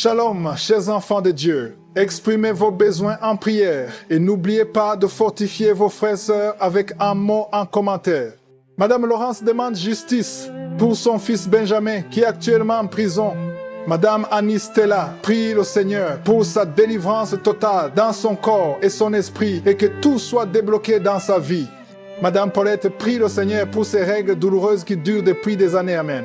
Shalom, chers enfants de Dieu. Exprimez vos besoins en prière et n'oubliez pas de fortifier vos frères et sœurs avec un mot en commentaire. Madame Laurence demande justice pour son fils Benjamin qui est actuellement en prison. Madame Annie Stella prie le Seigneur pour sa délivrance totale dans son corps et son esprit et que tout soit débloqué dans sa vie. Madame Paulette prie le Seigneur pour ses règles douloureuses qui durent depuis des années. Amen.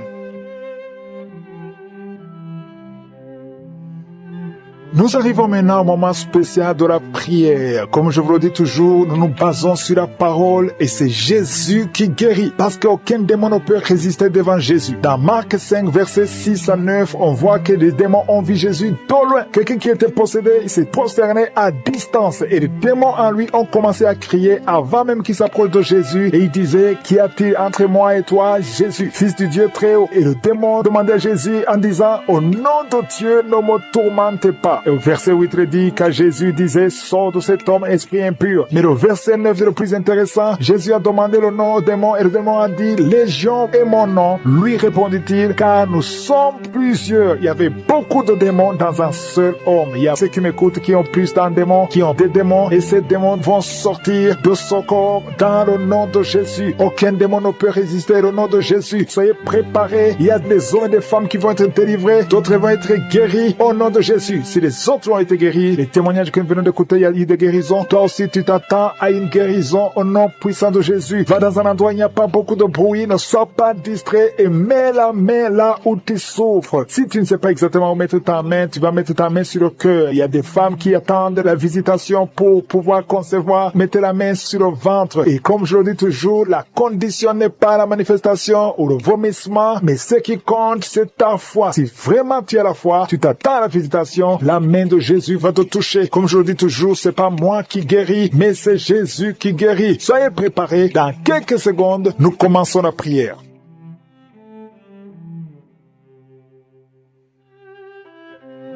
Nous arrivons maintenant au moment spécial de la prière. Comme je vous le dis toujours, nous nous basons sur la parole et c'est Jésus qui guérit. Parce qu'aucun démon ne peut résister devant Jésus. Dans Marc 5, versets 6 à 9, on voit que les démons ont vu Jésus de loin. Quelqu'un qui était possédé, il s'est prosterné à distance. Et les démons en lui ont commencé à crier avant même qu'il s'approche de Jésus. Et il disait, qu'y a-t-il entre moi et toi, Jésus, fils du Dieu très haut? Et le démon demandait à Jésus en disant, au nom de Dieu, ne me tourmente pas. Et au verset 8 dit qu'à Jésus disait, sors de cet homme, esprit impur. Mais le verset 9 est le plus intéressant. Jésus a demandé le nom au démon et le démon a dit, Légion est mon nom. Lui répondit-il, car nous sommes plusieurs. Il y avait beaucoup de démons dans un seul homme. Il y a ceux qui m'écoutent qui ont plus d'un démon, qui ont des démons et ces démons vont sortir de son corps dans le nom de Jésus. Aucun démon ne peut résister au nom de Jésus. Soyez préparés. Il y a des hommes et des femmes qui vont être délivrés, d'autres vont être guéris au nom de Jésus. Si les autres ont été guéris, les témoignages que nous venons d'écouter, il y a eu des guérisons. Toi aussi, tu t'attends à une guérison au nom puissant de Jésus. Va dans un endroit où il n'y a pas beaucoup de bruit, ne sois pas distrait et mets la main là où tu souffres. Si tu ne sais pas exactement où mettre ta main, tu vas mettre ta main sur le cœur. Il y a des femmes qui attendent la visitation pour pouvoir concevoir. Mettez la main sur le ventre. Et comme je le dis toujours, la condition n'est pas la manifestation ou le vomissement, mais ce qui compte, c'est ta foi. Si vraiment tu as la foi, tu t'attends à la visitation, la main de Jésus va te toucher. Comme je le dis toujours, c'est pas moi qui guéris, mais c'est Jésus qui guérit. Soyez préparés. Dans quelques secondes, nous commençons la prière.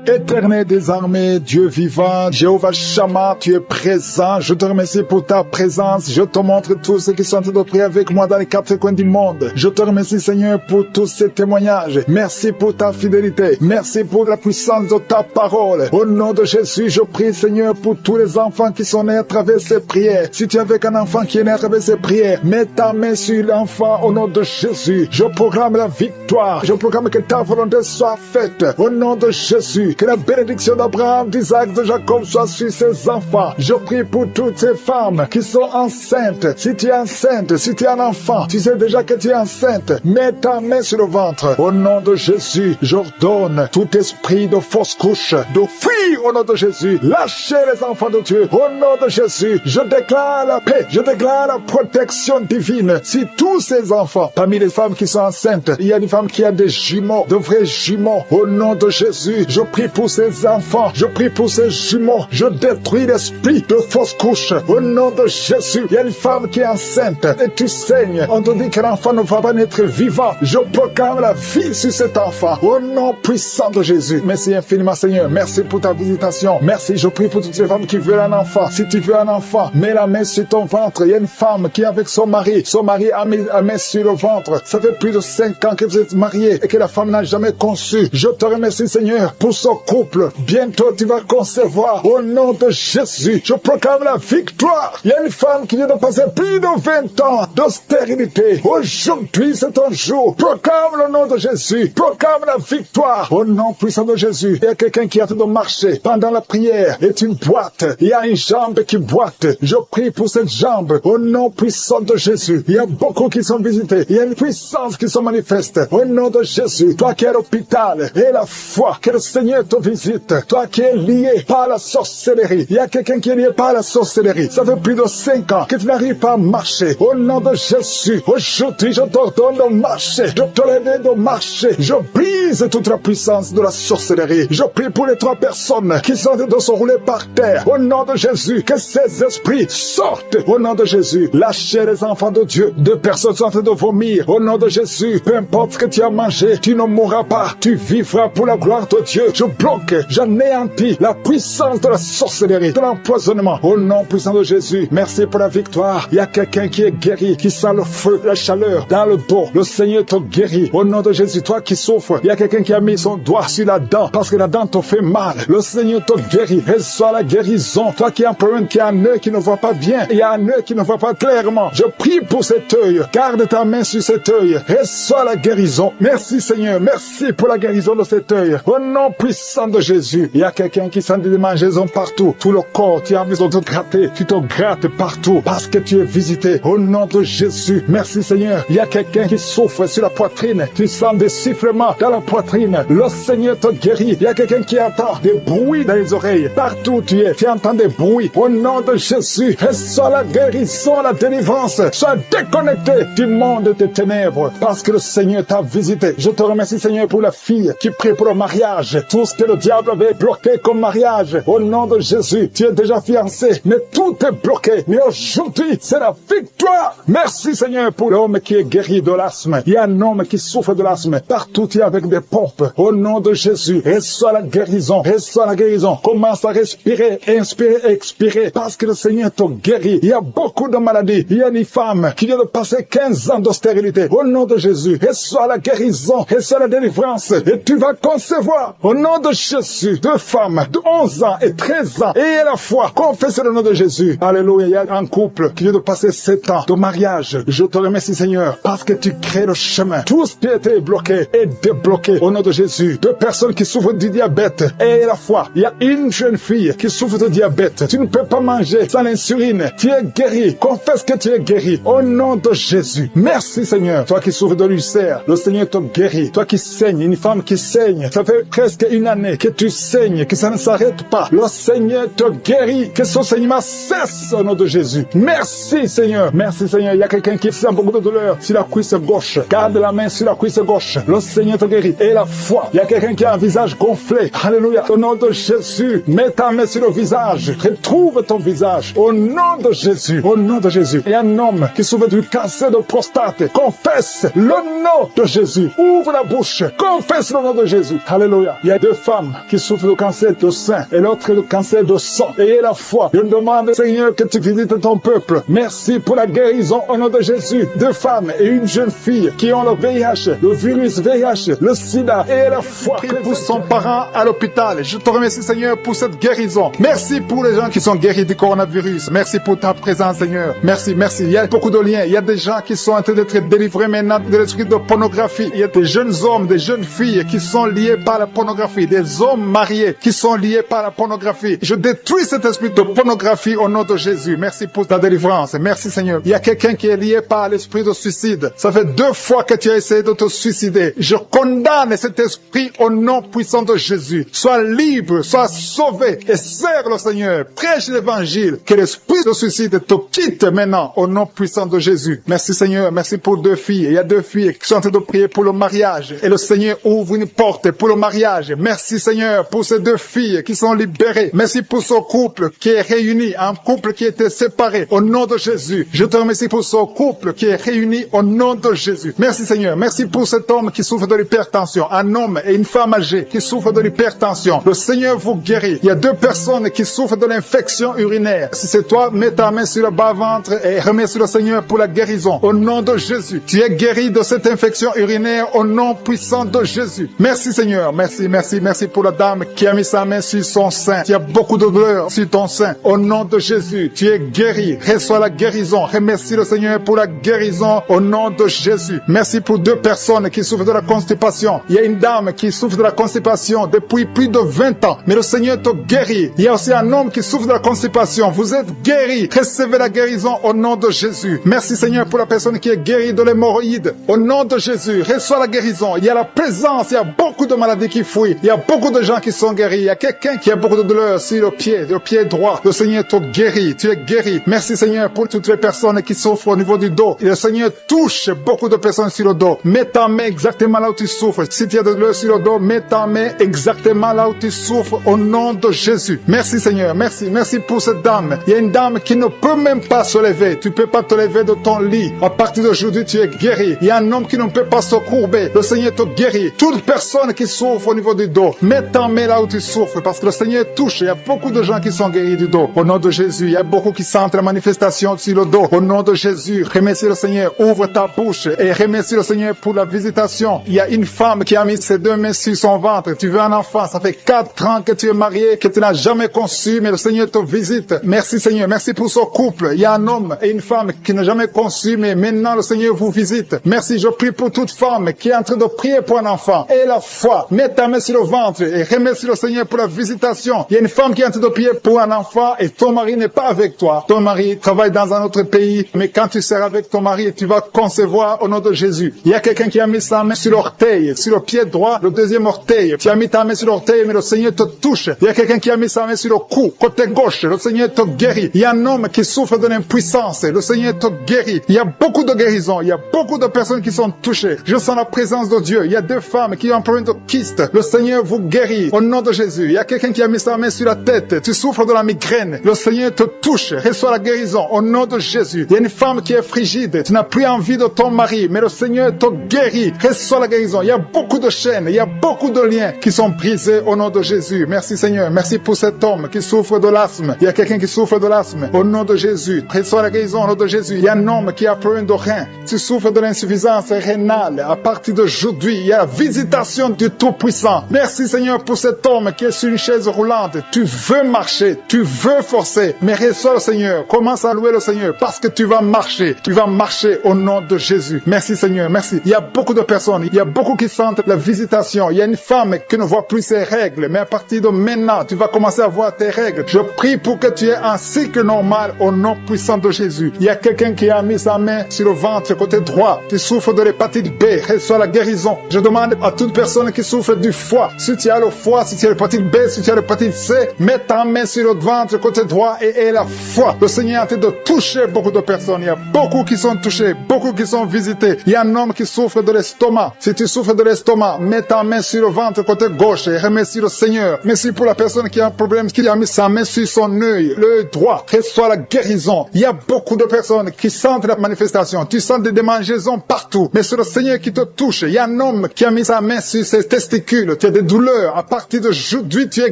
Éternel des armées, Dieu vivant, Jéhovah Shammah, tu es présent. Je te remercie pour ta présence. Je te montre tous ceux qui sont en train de prier avec moi dans les quatre coins du monde. Je te remercie, Seigneur, pour tous ces témoignages. Merci pour ta fidélité. Merci pour la puissance de ta parole. Au nom de Jésus, je prie, Seigneur, pour tous les enfants qui sont nés à travers ces prières. Si tu es avec un enfant qui est né à travers ces prières, mets ta main sur l'enfant au nom de Jésus. Je proclame la victoire. Je proclame que ta volonté soit faite. Au nom de Jésus. Que la bénédiction d'Abraham, d'Isaac, de Jacob soit sur ses enfants. Je prie pour toutes ces femmes qui sont enceintes. Si tu es enceinte, si tu es un enfant, tu sais déjà que tu es enceinte. Mets ta main sur le ventre. Au nom de Jésus, j'ordonne tout esprit de fausse couche, de fuir au nom de Jésus. Lâchez les enfants de Dieu. Au nom de Jésus, je déclare la paix. Je déclare la protection divine sur tous ces enfants. Parmi les femmes qui sont enceintes, il y a une femme qui a des jumeaux, de vrais jumeaux. Au nom de Jésus, je prie pour ces enfants, je prie pour ces jumeaux, je détruis l'esprit de fausse couche au nom de Jésus. Il y a une femme qui est enceinte et tu saignes, on te dit que l'enfant ne va pas naître vivant. Je proclame la vie sur cet enfant au nom puissant de Jésus. Merci infiniment, Seigneur, merci pour ta visitation. Merci, je prie pour toutes les femmes qui veulent un enfant. Si tu veux un enfant, mets la main sur ton ventre. Il y a une femme qui est avec son mari a mis la main sur le ventre. Ça fait plus de 5 ans que vous êtes mariés et que la femme n'a jamais conçu. Je te remercie, Seigneur, pour son couple. Bientôt tu vas concevoir au nom de Jésus. Je proclame la victoire. Il y a une femme qui vient de passer plus de 20 ans de stérilité. Aujourd'hui c'est ton jour. Proclame le nom de Jésus. Proclame la victoire au nom puissant de Jésus. Il y a quelqu'un qui a en train de marcher pendant la prière et une boîte. Il y a une jambe qui boite. Je prie pour cette jambe au nom puissant de Jésus. Il y a beaucoup qui sont visités. Il y a une puissance qui se manifeste au nom de Jésus. Toi qui es à l'hôpital et la foi, que le Seigneur te visite. Toi qui es lié par la sorcellerie. Il y a quelqu'un qui est lié par la sorcellerie. Ça fait plus de 5 ans que tu n'arrives pas à marcher. Au nom de Jésus, aujourd'hui je t'ordonne de marcher, de te lever, de marcher. Je brise toute la puissance de la sorcellerie. Je prie pour les 3 personnes qui sont en train de se rouler par terre. Au nom de Jésus, que ces esprits sortent. Au nom de Jésus, lâchez les enfants de Dieu. 2 personnes sont en train de vomir. Au nom de Jésus, peu importe ce que tu as mangé, tu ne mourras pas. Tu vivras pour la gloire de Dieu. Je bloque, j'anéantis la puissance de la sorcellerie, de l'empoisonnement. Au nom puissant de Jésus, merci pour la victoire. Il y a quelqu'un qui est guéri, qui sent le feu, la chaleur dans le dos. Le Seigneur te guérit. Au nom de Jésus, toi qui souffres, il y a quelqu'un qui a mis son doigt sur la dent parce que la dent te fait mal. Le Seigneur te guérit. Reçois la guérison. Toi qui as un problème, qui a un œil qui ne voit pas bien, il y a un œil qui ne voit pas clairement. Je prie pour cet œil. Garde ta main sur cet œil. Reçois la guérison. Merci Seigneur. Merci pour la guérison de cet œil. Au nom puissant de Jésus, il y a quelqu'un qui sent des démangeaisons partout. Tout le corps, tu as envie de te gratter. Tu te grattes partout parce que tu es visité. Au nom de Jésus, merci Seigneur. Il y a quelqu'un qui souffre sur la poitrine. Tu sens des sifflements dans la poitrine. Le Seigneur te guérit. Il y a quelqu'un qui entend des bruits dans les oreilles. Partout où tu es, tu entends des bruits. Au nom de Jésus, reçois la guérison, la délivrance. Sois déconnecté du monde des ténèbres parce que le Seigneur t'a visité. Je te remercie Seigneur pour la fille qui prie pour le mariage. Tout ce que le diable avait bloqué comme mariage, au nom de Jésus, tu es déjà fiancé, mais tout est bloqué. Mais aujourd'hui, c'est la victoire. Merci Seigneur pour l'homme qui est guéri de l'asthme. Il y a un homme qui souffre de l'asthme. Partout tu es avec des pompes. Au nom de Jésus, reçois la guérison. Reçois la guérison. Commence à respirer, inspirer, expirer parce que le Seigneur te guérit. Il y a beaucoup de maladies. Il y a une femme qui vient de passer 15 ans de stérilité. Au nom de Jésus, reçois la guérison, reçois la délivrance et tu vas concevoir. Au nom de Jésus, 2 femmes de 11 ans et 13 ans et à la fois, confesse le nom de Jésus. Alléluia. Il y a un couple qui vient de passer 7 ans de mariage. Je te remercie Seigneur parce que tu crées le chemin. Tout ce qui était bloqué est débloqué au nom de Jésus. 2 personnes qui souffrent du diabète et à la fois, il y a une jeune fille qui souffre de diabète. Tu ne peux pas manger sans l'insuline. Tu es guéri. Confesse que tu es guéri au nom de Jésus. Merci Seigneur. Toi qui souffres de l'ulcère, le Seigneur te guérit. Toi qui saignes, une femme qui saigne, ça fait presque une année que tu saignes, que ça ne s'arrête pas. Le Seigneur te guérit. Que ce saignement cesse au nom de Jésus. Merci Seigneur. Merci Seigneur. Il y a quelqu'un qui sent beaucoup de douleur sur la cuisse gauche. Garde la main sur la cuisse gauche. Le Seigneur te guérit. Et la foi. Il y a quelqu'un qui a un visage gonflé. Alléluia. Au nom de Jésus, mets ta main sur le visage. Retrouve ton visage. Au nom de Jésus. Au nom de Jésus. Il y a un homme qui souffre du cancer de prostate. Confesse le nom de Jésus. Ouvre la bouche. Confesse le nom de Jésus. Alléluia. Il y a 2 femmes qui souffrent de cancer de sein et l'autre de cancer de sang. Ayez la foi. Je demande, Seigneur, que tu visites ton peuple. Merci pour la guérison au nom de Jésus. 2 femmes et une jeune fille qui ont le VIH, le virus VIH, le sida. Ayez la foi. Prie pour son parent à l'hôpital. Je te remercie, Seigneur, pour cette guérison. Merci pour les gens qui sont guéris du coronavirus. Merci pour ta présence, Seigneur. Merci, merci. Il y a beaucoup de liens. Il y a des gens qui sont en train d'être délivrés maintenant de l'esprit de pornographie. Il y a des jeunes hommes, des jeunes filles qui sont liés par la pornographie. Des hommes mariés qui sont liés par la pornographie. Je détruis cet esprit de pornographie au nom de Jésus. Merci pour ta délivrance. Merci, Seigneur. Il y a quelqu'un qui est lié par l'esprit de suicide. Ça fait 2 fois que tu as essayé de te suicider. Je condamne cet esprit au nom puissant de Jésus. Sois libre, sois sauvé et sers le Seigneur. Prêche l'évangile. Que l'esprit de suicide te quitte maintenant au nom puissant de Jésus. Merci, Seigneur. Merci pour 2 filles. Il y a 2 filles qui sont en train de prier pour le mariage. Et le Seigneur ouvre une porte pour le mariage. Merci, Seigneur, pour ces 2 filles qui sont libérées. Merci pour ce couple qui est réuni, un couple qui était séparé au nom de Jésus. Je te remercie pour ce couple qui est réuni au nom de Jésus. Merci, Seigneur. Merci pour cet homme qui souffre de l'hypertension. Un homme et une femme âgée qui souffrent de l'hypertension. Le Seigneur vous guérit. Il y a 2 personnes qui souffrent de l'infection urinaire. Si c'est toi, mets ta main sur le bas-ventre et remercie le Seigneur pour la guérison. Au nom de Jésus. Tu es guéri de cette infection urinaire au nom puissant de Jésus. Merci, Seigneur. Merci, merci, merci pour la dame qui a mis sa main sur son sein. Il y a beaucoup de douleur sur ton sein. Au nom de Jésus, tu es guéri. Reçois la guérison. Remercie le Seigneur pour la guérison au nom de Jésus. Merci pour 2 personnes qui souffrent de la constipation. Il y a une dame qui souffre de la constipation depuis plus de 20 ans. Mais le Seigneur te guérit. Il y a aussi un homme qui souffre de la constipation. Vous êtes guéri. Recevez la guérison au nom de Jésus. Merci, Seigneur, pour la personne qui est guérie de l'hémorroïde. Au nom de Jésus, reçois la guérison. Il y a la présence. Il y a beaucoup de maladies qui fuient. Il y a beaucoup de gens qui sont guéris. Il y a quelqu'un qui a beaucoup de douleur sur le pied droit. Le Seigneur te guérit. Tu es guéri. Merci, Seigneur, pour toutes les personnes qui souffrent au niveau du dos. Et le Seigneur touche beaucoup de personnes sur le dos. Mets ta main exactement là où tu souffres. Si tu as de douleur sur le dos, mets ta main exactement là où tu souffres au nom de Jésus. Merci, Seigneur. Merci. Merci pour cette dame. Il y a une dame qui ne peut même pas se lever. Tu ne peux pas te lever de ton lit. À partir d'aujourd'hui, tu es guéri. Il y a un homme qui ne peut pas se courber. Le Seigneur te guérit. Toute personne qui souffre au niveau du dos, dos. Mets ta main là où tu souffres parce que le Seigneur touche. Il y a beaucoup de gens qui sont guéris du dos. Au nom de Jésus, il y a beaucoup qui sentent la manifestation sur le dos. Au nom de Jésus, remercie le Seigneur. Ouvre ta bouche et remercie le Seigneur pour la visitation. Il y a une femme qui a mis ses 2 mains sur son ventre. Tu veux un enfant. Ça fait 4 ans que tu es marié, que tu n'as jamais conçu, mais le Seigneur te visite. Merci Seigneur. Merci pour ce couple. Il y a un homme et une femme qui n'a jamais conçu, mais maintenant le Seigneur vous visite. Merci. Je prie pour toute femme qui est en train de prier pour un enfant. Et la foi. Mets ta main sur le ventre et remercie le Seigneur pour la visitation. Il y a une femme qui est en train de prier pour un enfant et ton mari n'est pas avec toi. Ton mari travaille dans un autre pays, mais quand tu seras avec ton mari, tu vas concevoir au nom de Jésus. Il y a quelqu'un qui a mis sa main sur l'orteil, sur le pied droit, le deuxième orteil. Tu as mis ta main sur l'orteil, mais le Seigneur te touche. Il y a quelqu'un qui a mis sa main sur le cou, côté gauche. Le Seigneur te guérit. Il y a un homme qui souffre de l'impuissance. Le Seigneur te guérit. Il y a beaucoup de guérisons. Il y a beaucoup de personnes qui sont touchées. Je sens la présence de Dieu. Il y a 2 femmes qui ont un problème de kyste. Le Seigneur vous guérit au nom de Jésus. Il y a quelqu'un qui a mis sa main sur la tête. Tu souffres de la migraine. Le Seigneur te touche. Reçois la guérison au nom de Jésus. Il y a une femme qui est frigide. Tu n'as plus envie de ton mari, mais le Seigneur te guérit. Reçois la guérison. Il y a beaucoup de chaînes. Il y a beaucoup de liens qui sont brisés au nom de Jésus. Merci Seigneur. Merci pour cet homme qui souffre de l'asthme. Il y a quelqu'un qui souffre de l'asthme au nom de Jésus. Reçois la guérison au nom de Jésus. Il y a un homme qui a problème de rein. Tu souffres de l'insuffisance rénale. À partir d'aujourd'hui, il y a la visitation du Tout-Puissant. Merci Seigneur pour cet homme qui est sur une chaise roulante. Tu veux marcher, tu veux forcer, mais reçois le Seigneur. Commence à louer le Seigneur parce que tu vas marcher. Tu vas marcher au nom de Jésus. Merci Seigneur, merci. Il y a beaucoup de personnes, il y a beaucoup qui sentent la visitation. Il y a une femme qui ne voit plus ses règles, mais à partir de maintenant, tu vas commencer à voir tes règles. Je prie pour que tu aies un cycle normal au nom puissant de Jésus. Il y a quelqu'un qui a mis sa main sur le ventre côté droit. Tu souffres de l'hépatite B, reçois la guérison. Je demande à toute personne qui souffre du foie, si tu as le foie, si tu as l'hépatite B, si tu as l'hépatite C, mets ta main sur le ventre côté droit et aie la foi. Le Seigneur est en train de toucher beaucoup de personnes. Il y a beaucoup qui sont touchés, beaucoup qui sont visités. Il y a un homme qui souffre de l'estomac. Si tu souffres de l'estomac, mets ta main sur le ventre côté gauche et remercie le Seigneur. Merci pour la personne qui a un problème, qui a mis sa main sur son œil, l'œil droit. Reçois la guérison. Il y a beaucoup de personnes qui sentent la manifestation. Tu sens des démangeaisons partout, mais c'est le Seigneur qui te touche. Il y a un homme qui a mis sa main sur ses testicules. Tu as des douleurs. À partir d'aujourd'hui, tu es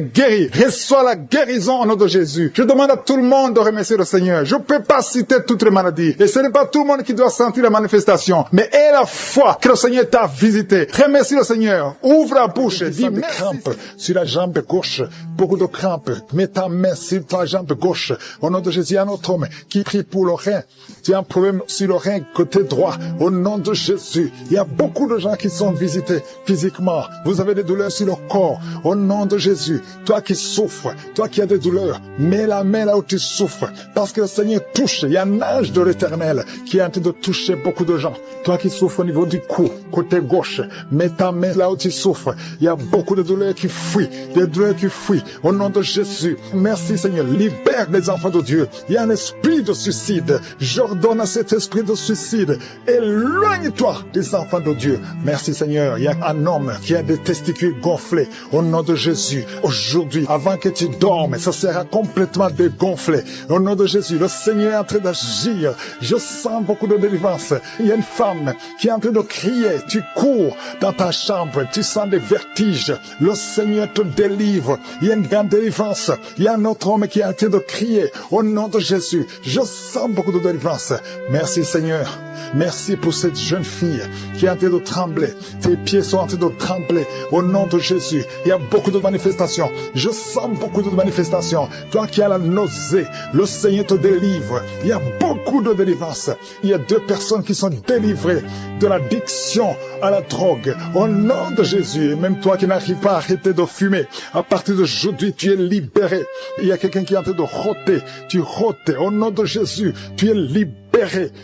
guéri. Reçois la guérison au nom de Jésus. Je demande à tout le monde de remercier le Seigneur. Je ne peux pas citer toutes les maladies. Et ce n'est pas tout le monde qui doit sentir la manifestation. Mais aie la foi que le Seigneur t'a visité. Remercie le Seigneur. Ouvre la bouche. Dis merci. Crampes sur la jambe gauche. Beaucoup de crampes. Mets ta main sur ta jambe gauche. Au nom de Jésus, il y a un autre homme qui prie pour le rein. Tu as un problème sur le rein côté droit. Au nom de Jésus, il y a beaucoup de gens qui sont visités physiquement. Vous avez des douleurs sur le corps. Au nom de Jésus, toi qui souffres, toi qui as des douleurs, mets la main là où tu souffres. Parce que le Seigneur touche. Il y a un ange de l'Éternel qui est en train de toucher beaucoup de gens. Toi qui souffres au niveau du cou, côté gauche, mets ta main là où tu souffres. Il y a beaucoup de douleurs qui fuient. Des douleurs qui fuient. Au nom de Jésus, merci Seigneur. Libère les enfants de Dieu. Il y a un esprit de suicide. J'ordonne à cet esprit de suicide. Éloigne-toi des enfants de Dieu. Merci Seigneur. Il y a un homme qui a des testicules gonflés. Au nom de Jésus, aujourd'hui, avant que tu dormes, ça sera complètement dégonflé. Au nom de Jésus, le Seigneur est en train d'agir. Je sens beaucoup de délivrance. Il y a une femme qui est en train de crier. Tu cours dans ta chambre. Tu sens des vertiges. Le Seigneur te délivre. Il y a une grande délivrance. Il y a un autre homme qui est en train de crier. Au nom de Jésus, je sens beaucoup de délivrance. Merci Seigneur. Merci pour cette jeune fille qui est en train de trembler. Tes pieds sont en train de trembler. Au nom de Jésus, il y a beaucoup de manifestations. Je sens beaucoup de manifestations. Toi qui as la nausée, le Seigneur te délivre. Il y a beaucoup de délivrance. Il y a 2 personnes qui sont délivrées de l'addiction à la drogue. Au nom de Jésus, et même toi qui n'arrives pas à arrêter de fumer, à partir d'aujourd'hui, tu es libéré. Il y a quelqu'un qui est en train de rôter. Tu rôtes. Au nom de Jésus, tu es libéré.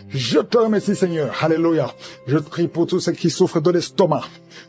Je te remercie Seigneur. Alléluia. Je prie pour tous ceux qui souffrent de l'estomac.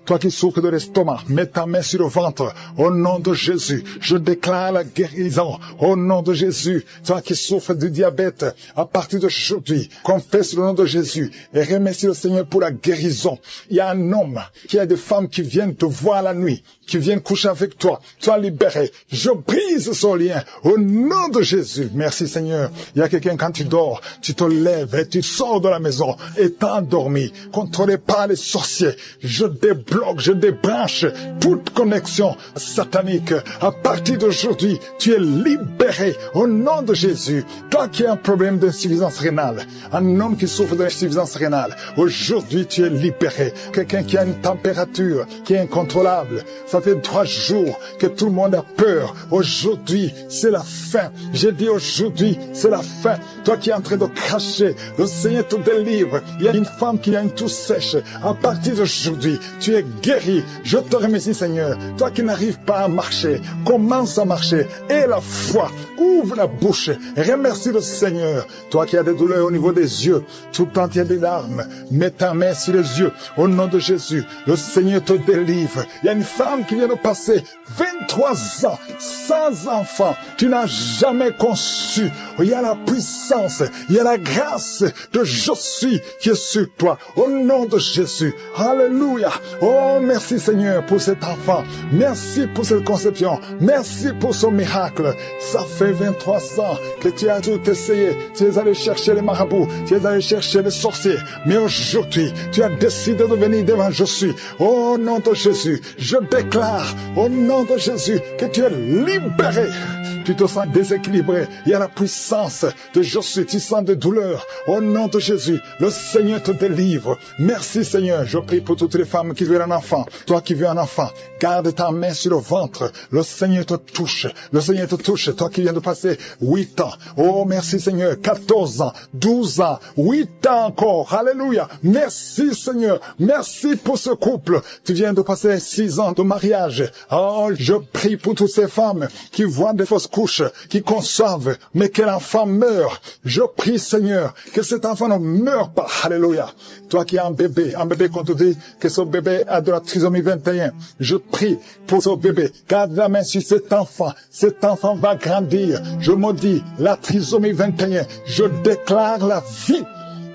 Toi qui souffres de l'estomac, mets ta main sur le ventre. Au nom de Jésus, je déclare la guérison. Au nom de Jésus, toi qui souffres du diabète, à partir d'aujourd'hui, confesse le nom de Jésus et remercie le Seigneur pour la guérison. Il y a un homme, il y a des femmes qui viennent te voir la nuit, qui viennent coucher avec toi. Sois libéré. Je brise son lien. Au nom de Jésus. Merci Seigneur. Il y a quelqu'un quand tu dors, tu te lèves lèves et tu sors de la maison étant endormi, contrôlé par les sorciers. Je débloque, je débranche toute connexion satanique. À partir d'aujourd'hui, tu es libéré au nom de Jésus. Toi qui as un problème d'insuffisance rénale, un homme qui souffre d'insuffisance rénale, aujourd'hui tu es libéré. Quelqu'un qui a une température qui est incontrôlable, ça fait 3 jours que tout le monde a peur. Aujourd'hui, c'est la fin. J'ai dit aujourd'hui, c'est la fin. Toi qui es en train de cracher, le Seigneur te délivre. Il y a une femme qui a une toux sèche. À partir d'aujourd'hui, tu es guéri. Je te remercie, Seigneur. Toi qui n'arrives pas à marcher, commence à marcher. Et la foi, ouvre la bouche. Remercie le Seigneur. Toi qui as des douleurs au niveau des yeux, tout le temps tu as des larmes, mets ta main sur les yeux. Au nom de Jésus, le Seigneur te délivre. Il y a une femme qui vient de passer 23 ans sans enfant. Tu n'as jamais conçu. Il y a la puissance, il y a la grâce de je suis qui est sur toi. Au nom de Jésus. Alléluia. Oh, merci Seigneur pour cet enfant. Merci pour cette conception. Merci pour ce miracle. Ça fait 23 ans que tu as tout essayé. Tu es allé chercher les marabouts. Tu es allé chercher les sorciers. Mais aujourd'hui, tu as décidé de venir devant je suis. Au nom de Jésus, je déclare au nom de Jésus que tu es libéré. Tu te sens déséquilibré. Il y a la puissance de je suis. Tu sens de douleur. Au nom de Jésus, le Seigneur te délivre. Merci Seigneur. Je prie pour toutes les femmes qui veulent un enfant. Toi qui veux un enfant, garde ta main sur le ventre. Le Seigneur te touche. Le Seigneur te touche. Toi qui viens de passer 8 ans. Oh, merci Seigneur. 14 ans, 12 ans, 8 ans encore. Alléluia. Merci Seigneur. Merci pour ce couple. Tu viens de passer 6 ans de mariage. Oh, je prie pour toutes ces femmes qui voient des fausses couches, qui conçoivent, mais que l'enfant meurt. Je prie Seigneur que cet enfant ne meure pas. Alléluia. Toi qui as un bébé qu'on te dit que ce bébé a de la trisomie 21. Je prie pour ce bébé. Garde la main sur cet enfant. Cet enfant va grandir. Je maudis la trisomie 21. Je déclare la vie.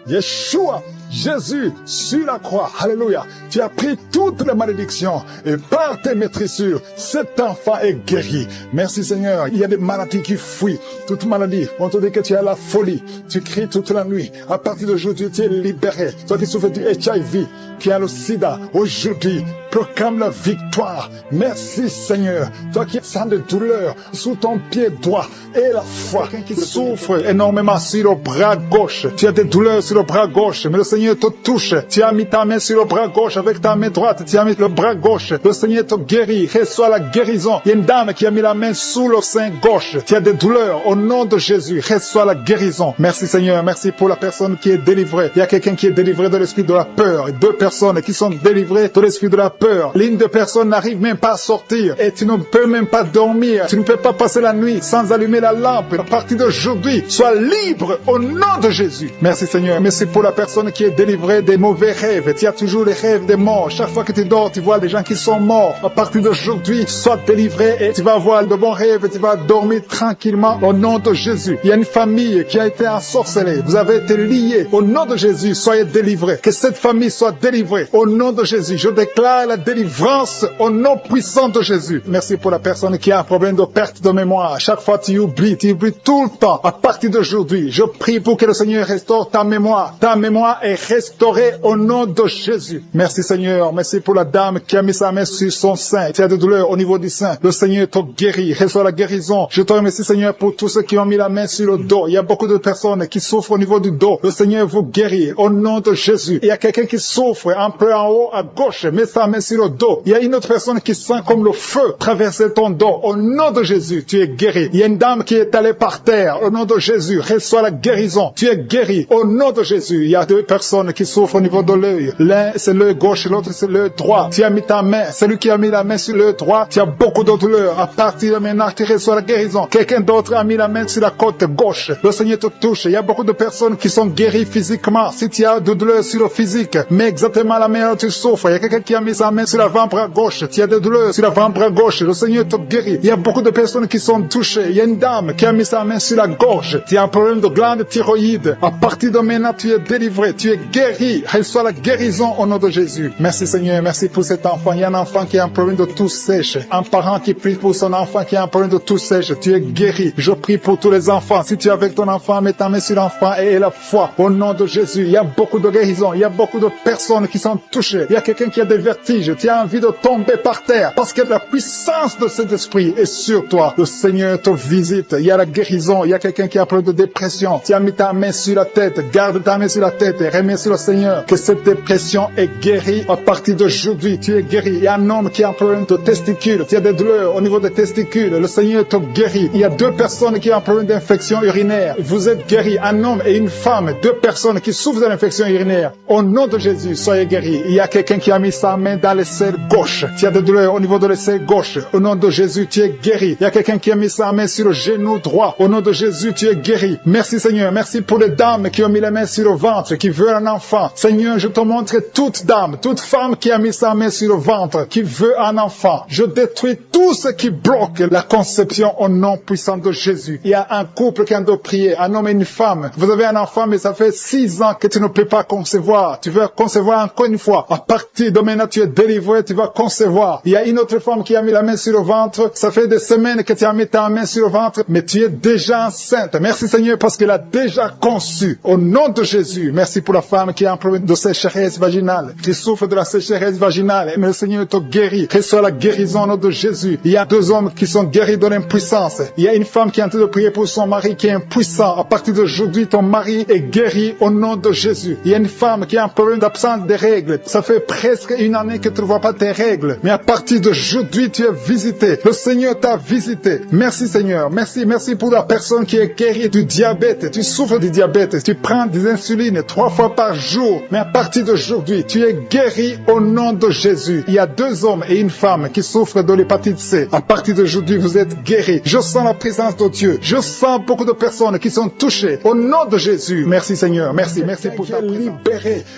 Yeshua, Jésus, sur la croix, alléluia, tu as pris toutes les malédictions et par tes maîtrissures, cet enfant est guéri. Merci Seigneur, il y a des maladies qui fuient, toute maladie, on te dit que tu as la folie, tu cries toute la nuit, à partir d'aujourd'hui tu es libéré. Toi qui souffres du HIV, qui a le sida, aujourd'hui, proclame la victoire. Merci Seigneur, toi qui sens de douleur sous ton pied droit et la foi, qui souffre énormément sur le bras gauche, tu as des douleurs sur le bras gauche, mais le Seigneur te touche. Tu as mis ta main sur le bras gauche avec ta main droite. Tu as mis le bras gauche. Le Seigneur te guérit. Reçois la guérison. Il y a une dame qui a mis la main sous le sein gauche. Tu as des douleurs. Au nom de Jésus, reçois la guérison. Merci Seigneur. Merci pour la personne qui est délivrée. Il y a quelqu'un qui est délivré de l'esprit de la peur. 2 personnes qui sont délivrées de l'esprit de la peur. L'une des personnes n'arrive même pas à sortir. Et tu ne peux même pas dormir. Tu ne peux pas passer la nuit sans allumer la lampe. À partir d'aujourd'hui, sois libre au nom de Jésus. Merci Seigneur. Merci pour la personne qui est délivré des mauvais rêves. Tu as toujours les rêves des morts. Chaque fois que tu dors, tu vois des gens qui sont morts. À partir d'aujourd'hui, sois délivré et tu vas avoir de bons rêves et tu vas dormir tranquillement au nom de Jésus. Il y a une famille qui a été ensorcelée. Vous avez été liés. Au nom de Jésus, soyez délivrés. Que cette famille soit délivrée. Au nom de Jésus, je déclare la délivrance au nom puissant de Jésus. Merci pour la personne qui a un problème de perte de mémoire. Chaque fois tu oublies tout le temps. À partir d'aujourd'hui, je prie pour que le Seigneur restaure ta mémoire. Ta mémoire est restauré au nom de Jésus. Merci Seigneur. Merci pour la dame qui a mis sa main sur son sein. Tu as des douleurs au niveau du sein. Le Seigneur te guérit. Reçois la guérison. Je te remercie Seigneur pour tous ceux qui ont mis la main sur le dos. Il y a beaucoup de personnes qui souffrent au niveau du dos. Le Seigneur vous guérit au nom de Jésus. Il y a quelqu'un qui souffre un peu en haut à gauche. Mets sa main sur le dos. Il y a une autre personne qui sent comme le feu traverser ton dos. Au nom de Jésus, tu es guéri. Il y a une dame qui est allée par terre. Au nom de Jésus, reçois la guérison. Tu es guéri. Au nom de Jésus, il y a 2 personnes qui souffrent au niveau de l'œil. L'un, c'est l'œil gauche, l'autre, c'est l'œil droit. Tu as mis ta main. Celui qui a mis la main sur l'œil droit, tu as beaucoup de douleurs. À partir de maintenant, tu reçois la guérison. Quelqu'un d'autre a mis la main sur la côte gauche. Le Seigneur te touche. Il y a beaucoup de personnes qui sont guéries physiquement. Si tu as de douleurs sur le physique, mais exactement la main où tu souffres, il y a quelqu'un qui a mis sa sa main sur l'avant-bras gauche. Tu as des douleurs sur l'avant-bras gauche. Le Seigneur te guérit. Il y a beaucoup de personnes qui sont touchées. Il y a une dame qui a mis sa main sur la gorge. Tu as un problème de glande thyroïde. À partir de maintenant, tu es délivré. Tu es guéri. Reçois la guérison au nom de Jésus. Merci Seigneur. Merci pour cet enfant. Il y a un enfant qui a un problème de toux sèche. Un parent qui prie pour son enfant qui a un problème de toux sèche. Tu es guéri. Je prie pour tous les enfants. Si tu es avec ton enfant, mets ta main sur l'enfant et aie la foi. Au nom de Jésus, il y a beaucoup de guérisons. Il y a beaucoup de personnes qui sont touchées. Il y a quelqu'un qui a des vertiges. Tu as envie de tomber par terre parce que la puissance de cet esprit est sur toi. Le Seigneur te visite. Il y a la guérison. Il y a quelqu'un qui a un problème de dépression. Tu as mis ta main sur la tête. Garde ta main sur la tête et remercie le Seigneur que cette dépression est guérie à partir d'aujourd'hui. Tu es guéri. Il y a un homme qui a un problème de testicules. Tu as des douleurs au niveau des testicules. Le Seigneur te guérit. Il y a deux personnes qui ont un problème d'infection urinaire. Vous êtes guéris. Un homme et une femme. Deux personnes qui souffrent de l'infection urinaire. Au nom de Jésus, soyez guéris. Il y a quelqu'un qui a mis sa main dans l'aisselle gauche. Tu as des douleurs au niveau de l'aisselle gauche. Au nom de Jésus, tu es guéri. Il y a quelqu'un qui a mis sa main sur le genou droit. Au nom de Jésus, tu es guéri. Merci Seigneur. Merci pour les dames qui ont mis la main sur le ventre, qui veulent un enfant. Seigneur, je te montre toute dame, toute femme qui a mis sa main sur le ventre, qui veut un enfant. Je détruis tout ce qui bloque la conception au nom puissant de Jésus. Il y a un couple qui a de prier, un homme et une femme. Vous avez un enfant, mais ça fait 6 ans que tu ne peux pas concevoir. Tu veux concevoir encore une fois. À partir de maintenant, tu es délivré, tu vas concevoir. Il y a une autre femme qui a mis la main sur le ventre. Ça fait des semaines que tu as mis ta main sur le ventre, mais tu es déjà enceinte. Merci Seigneur parce qu'elle a déjà conçu. Au nom de Jésus, merci pour la femme qui a un problème de sécheresse vaginale, qui souffre de la sécheresse vaginale. Mais le Seigneur te guérit. Reçois la guérison au nom de Jésus. Il y a 2 hommes qui sont guéris de l'impuissance. Il y a une femme qui est en train de prier pour son mari qui est impuissant. À partir d'aujourd'hui, ton mari est guéri au nom de Jésus. Il y a une femme qui a un problème d'absence des règles. Ça fait presque 1 année que tu ne vois pas tes règles. Mais à partir d'aujourd'hui, tu es visité. Le Seigneur t'a visité. Merci Seigneur. Merci pour la personne qui est guérie du diabète. Tu souffres du diabète. Tu prends des insulines 3 fois par jour. Mais à partir d'aujourd'hui, tu es guéri au nom de Jésus. Il y a 2 hommes et une femme qui souffrent de l'hépatite C. À partir d'aujourd'hui, vous êtes guéris. Je sens la présence de Dieu. Je sens beaucoup de personnes qui sont touchées au nom de Jésus. Merci Seigneur. Merci pour ta présence.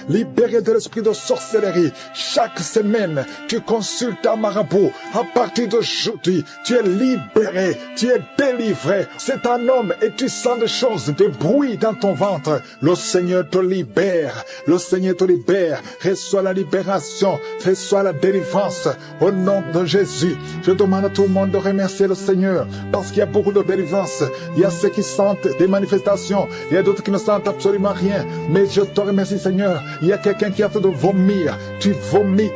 Libéré de l'esprit de sorcellerie. Chaque semaine, tu consultes un marabout. À partir d'aujourd'hui, tu es libéré. Tu es délivré. C'est un homme et tu sens des choses, des bruits dans ton ventre. Le Seigneur te libère. Le Seigneur te libère. Reçois la libération. Reçois la délivrance. Au nom de Jésus, je demande à tout le monde de remercier le Seigneur parce qu'il y a beaucoup de délivrance. Il y a ceux qui sentent des manifestations. Il y a d'autres qui ne sentent absolument rien. Mais je te remercie Seigneur. Il y a quelqu'un qui a fait de vomir. Tu vomis.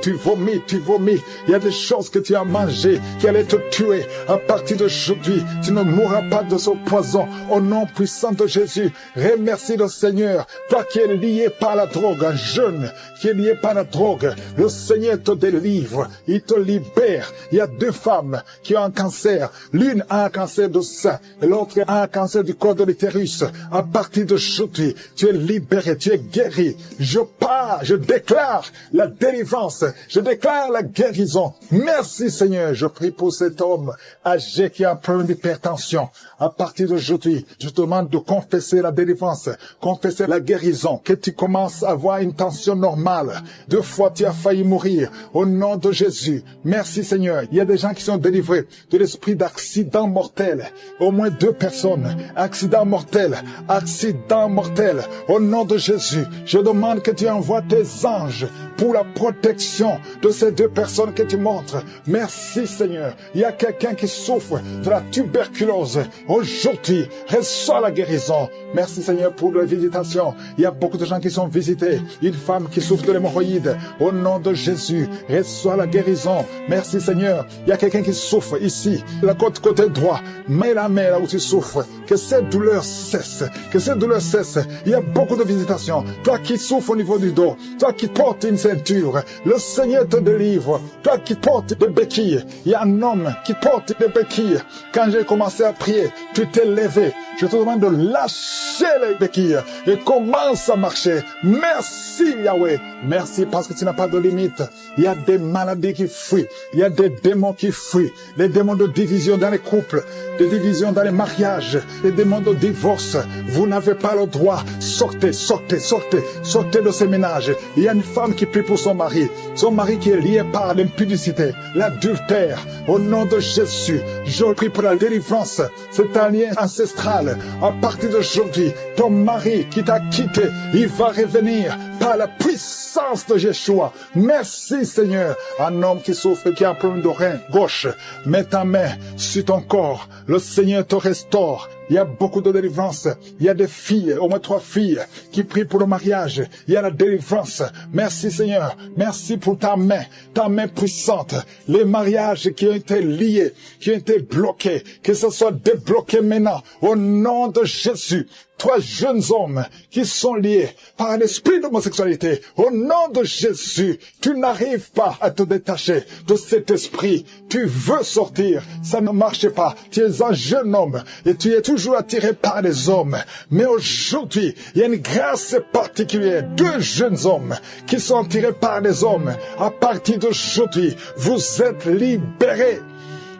Il y a des choses que tu as mangées qui allaient te tuer. À partir d'aujourd'hui, tu ne mourras pas de ce poison. Au nom puissant de Jésus, remercie le Seigneur. Toi qui es lié par la drogue, un jeune qui est lié par la drogue, le Seigneur te délivre. Il te libère. Il y a 2 femmes qui ont un cancer. L'une a un cancer de sein et l'autre a un cancer du col de l'utérus. À partir d'aujourd'hui, tu es libéré, tu es guéri. Je déclare la délivrance. Je déclare la guérison. Merci Seigneur. Je prie pour cet homme âgé qui a un problème d'hypertension. À partir d'aujourd'hui, je te demande de confesser la délivrance, confesser la guérison, que tu commences à avoir une tension normale. 2 fois tu as failli mourir. Au nom de Jésus, merci Seigneur. Il y a des gens qui sont délivrés de l'esprit d'accident mortel. Au moins 2 personnes. Accident mortel. Au nom de Jésus, je demande que tu envoies tes anges pour la protection de ces 2 personnes que tu montres. Merci Seigneur. Il y a quelqu'un qui souffre de la tuberculose. Aujourd'hui, reçois la guérison. Merci Seigneur pour la visitation. Il y a beaucoup de gens qui sont visités. Une femme qui souffre de l'hémorroïde. Au nom de Jésus, reçois la guérison. Merci Seigneur. Il y a quelqu'un qui souffre ici, la côté droit. Mets la main là où tu souffres. Que cette douleur cesse. Il y a beaucoup de visitations. Toi qui souffres au niveau du dos. Toi qui portes une ceinture. Le Seigneur te délivre. Toi qui portes des béquilles. Il y a un homme qui porte des béquilles. Quand j'ai commencé à prier, tu t'es levé. Je te demande de lâcher les béquilles et commence à marcher. Merci Yahweh. Merci parce que tu n'as pas de limite. Il y a des maladies qui fuient. Il y a des démons qui fuient. Les démons de division dans les couples, de division dans les mariages, les démons de divorce. Vous n'avez pas le droit. Sortez de ces ménages. Il y a une femme qui prie pour son mari. son mari qui est lié par l'impudicité, l'adultère. Au nom de Jésus, je prie pour la délivrance. C'est un lien ancestral. À partir d'aujourd'hui, ton mari qui t'a quitté, il va revenir par la puissance de Yeshua. Merci Seigneur. Un homme qui souffre, qui a un problème de rein gauche, mets ta main sur ton corps. Le Seigneur te restaure. Il y a beaucoup de délivrance. Il y a des filles, au moins 3 filles, qui prient pour le mariage. Il y a la délivrance. Merci Seigneur. Merci pour ta main puissante. Les mariages qui ont été liés, qui ont été bloqués, que ce soit débloqué maintenant. Au nom de Jésus. 3 jeunes hommes qui sont liés par l'esprit d'homosexualité. Au nom de Jésus, tu n'arrives pas à te détacher de cet esprit. Tu veux sortir. Ça ne marche pas. Tu es un jeune homme et tu es toujours attiré par les hommes. Mais aujourd'hui, il y a une grâce particulière. 2 jeunes hommes qui sont attirés par les hommes. À partir d'aujourd'hui, vous êtes libérés.